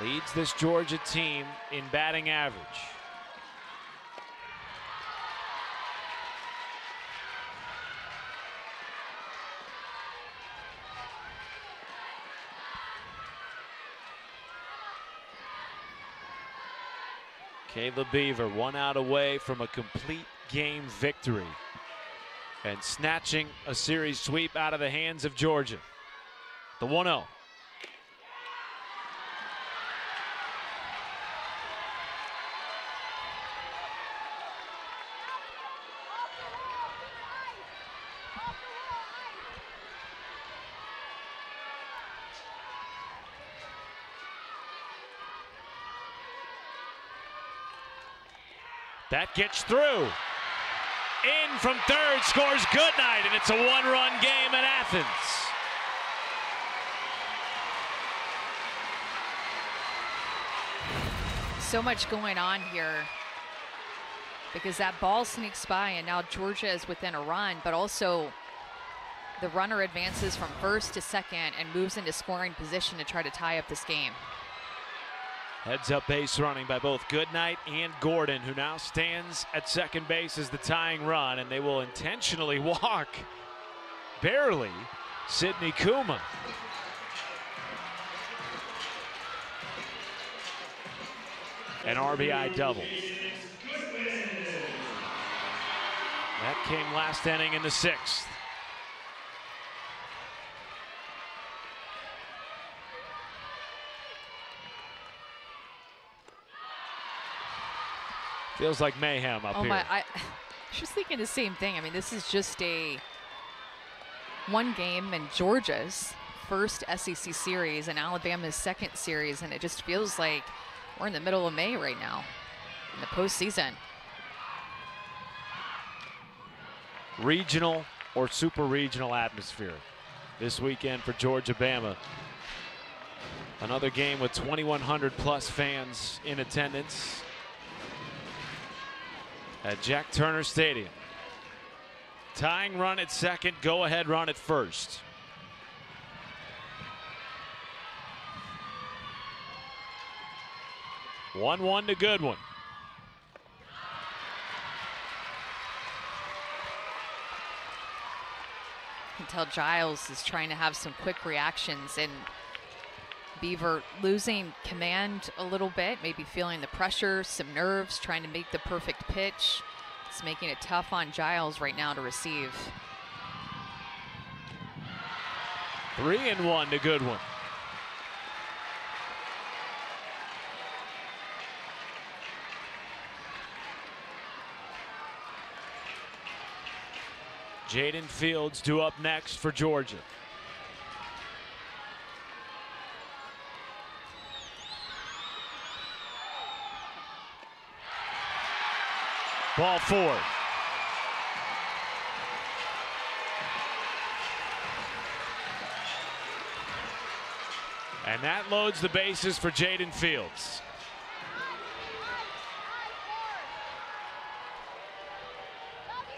Leads this Georgia team in batting average. Kayla Beaver 1 out away from a complete game victory and snatching a series sweep out of the hands of Georgia. The 1-0. That gets through. In from third, scores Goodnight, and it's a 1-run game in Athens. So much going on here because that ball sneaks by and now Georgia is within a run, but also the runner advances from first to second and moves into scoring position to try to tie up this game. Heads up base running by both Goodnight and Gordon, who now stands at second base as the tying run, and they will intentionally walk, barely, Sydney Kuma. An RBI double. That came last inning in the 6th. Feels like mayhem up here. I was just thinking the same thing. I mean, this is just one game in Georgia's first SEC series and Alabama's second series, and it just feels like we're in the middle of May right now in the postseason. Regional or super regional atmosphere this weekend for Georgia-Bama. Another game with 2,100 plus fans in attendance at Jack Turner Stadium. Tying run at second, go-ahead run at first. 1-1 to Goodwin. You can tell Giles is trying to have some quick reactions, and Beaver losing command a little bit, maybe feeling the pressure, some nerves, trying to make the perfect pitch. It's making it tough on Giles right now to receive. 3-1 to Goodwin. Jaden Fields due up next for Georgia. Ball 4. And that loads the bases for Jaden Fields.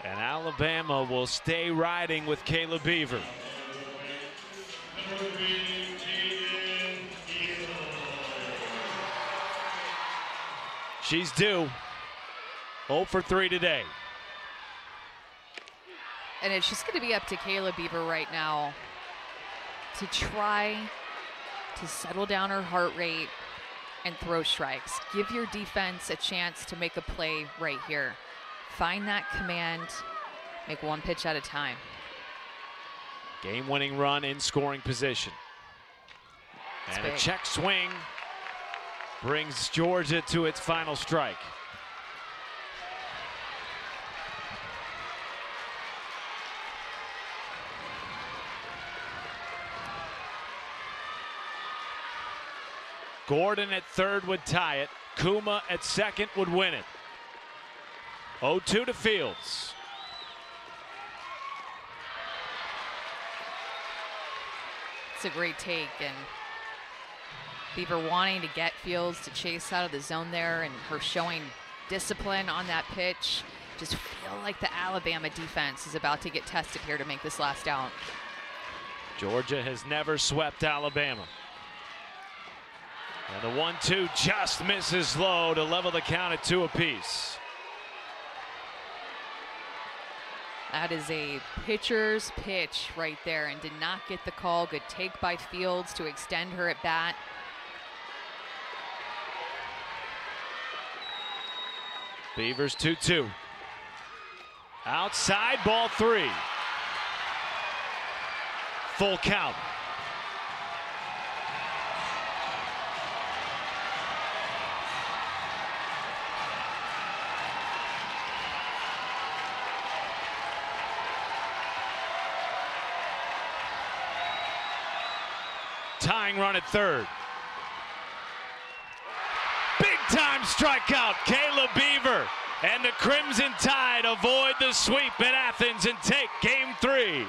And Alabama will stay riding with Kayla Beaver. She's due. 0 for 3 today. And it's just going to be up to Kayla Beaver right now to try to settle down her heart rate and throw strikes. Give your defense a chance to make a play right here. Find that command, make one pitch at a time. Game-winning run in scoring position. And a check swing brings Georgia to its final strike. Gordon at third would tie it. Kuma at second would win it. 0-2 to Fields. It's a great take, and Beaver wanting to get Fields to chase out of the zone there, and her showing discipline on that pitch. Just feel like the Alabama defense is about to get tested here to make this last out. Georgia has never swept Alabama. And the 1-2 just misses low to level the count at 2 apiece. That is a pitcher's pitch right there, and did not get the call. Good take by Fields to extend her at bat. Beavers 2-2. Outside, ball 3. Full count. Tying run at third. Big time strikeout, Kayla Beaver. And the Crimson Tide avoid the sweep at Athens and take game 3.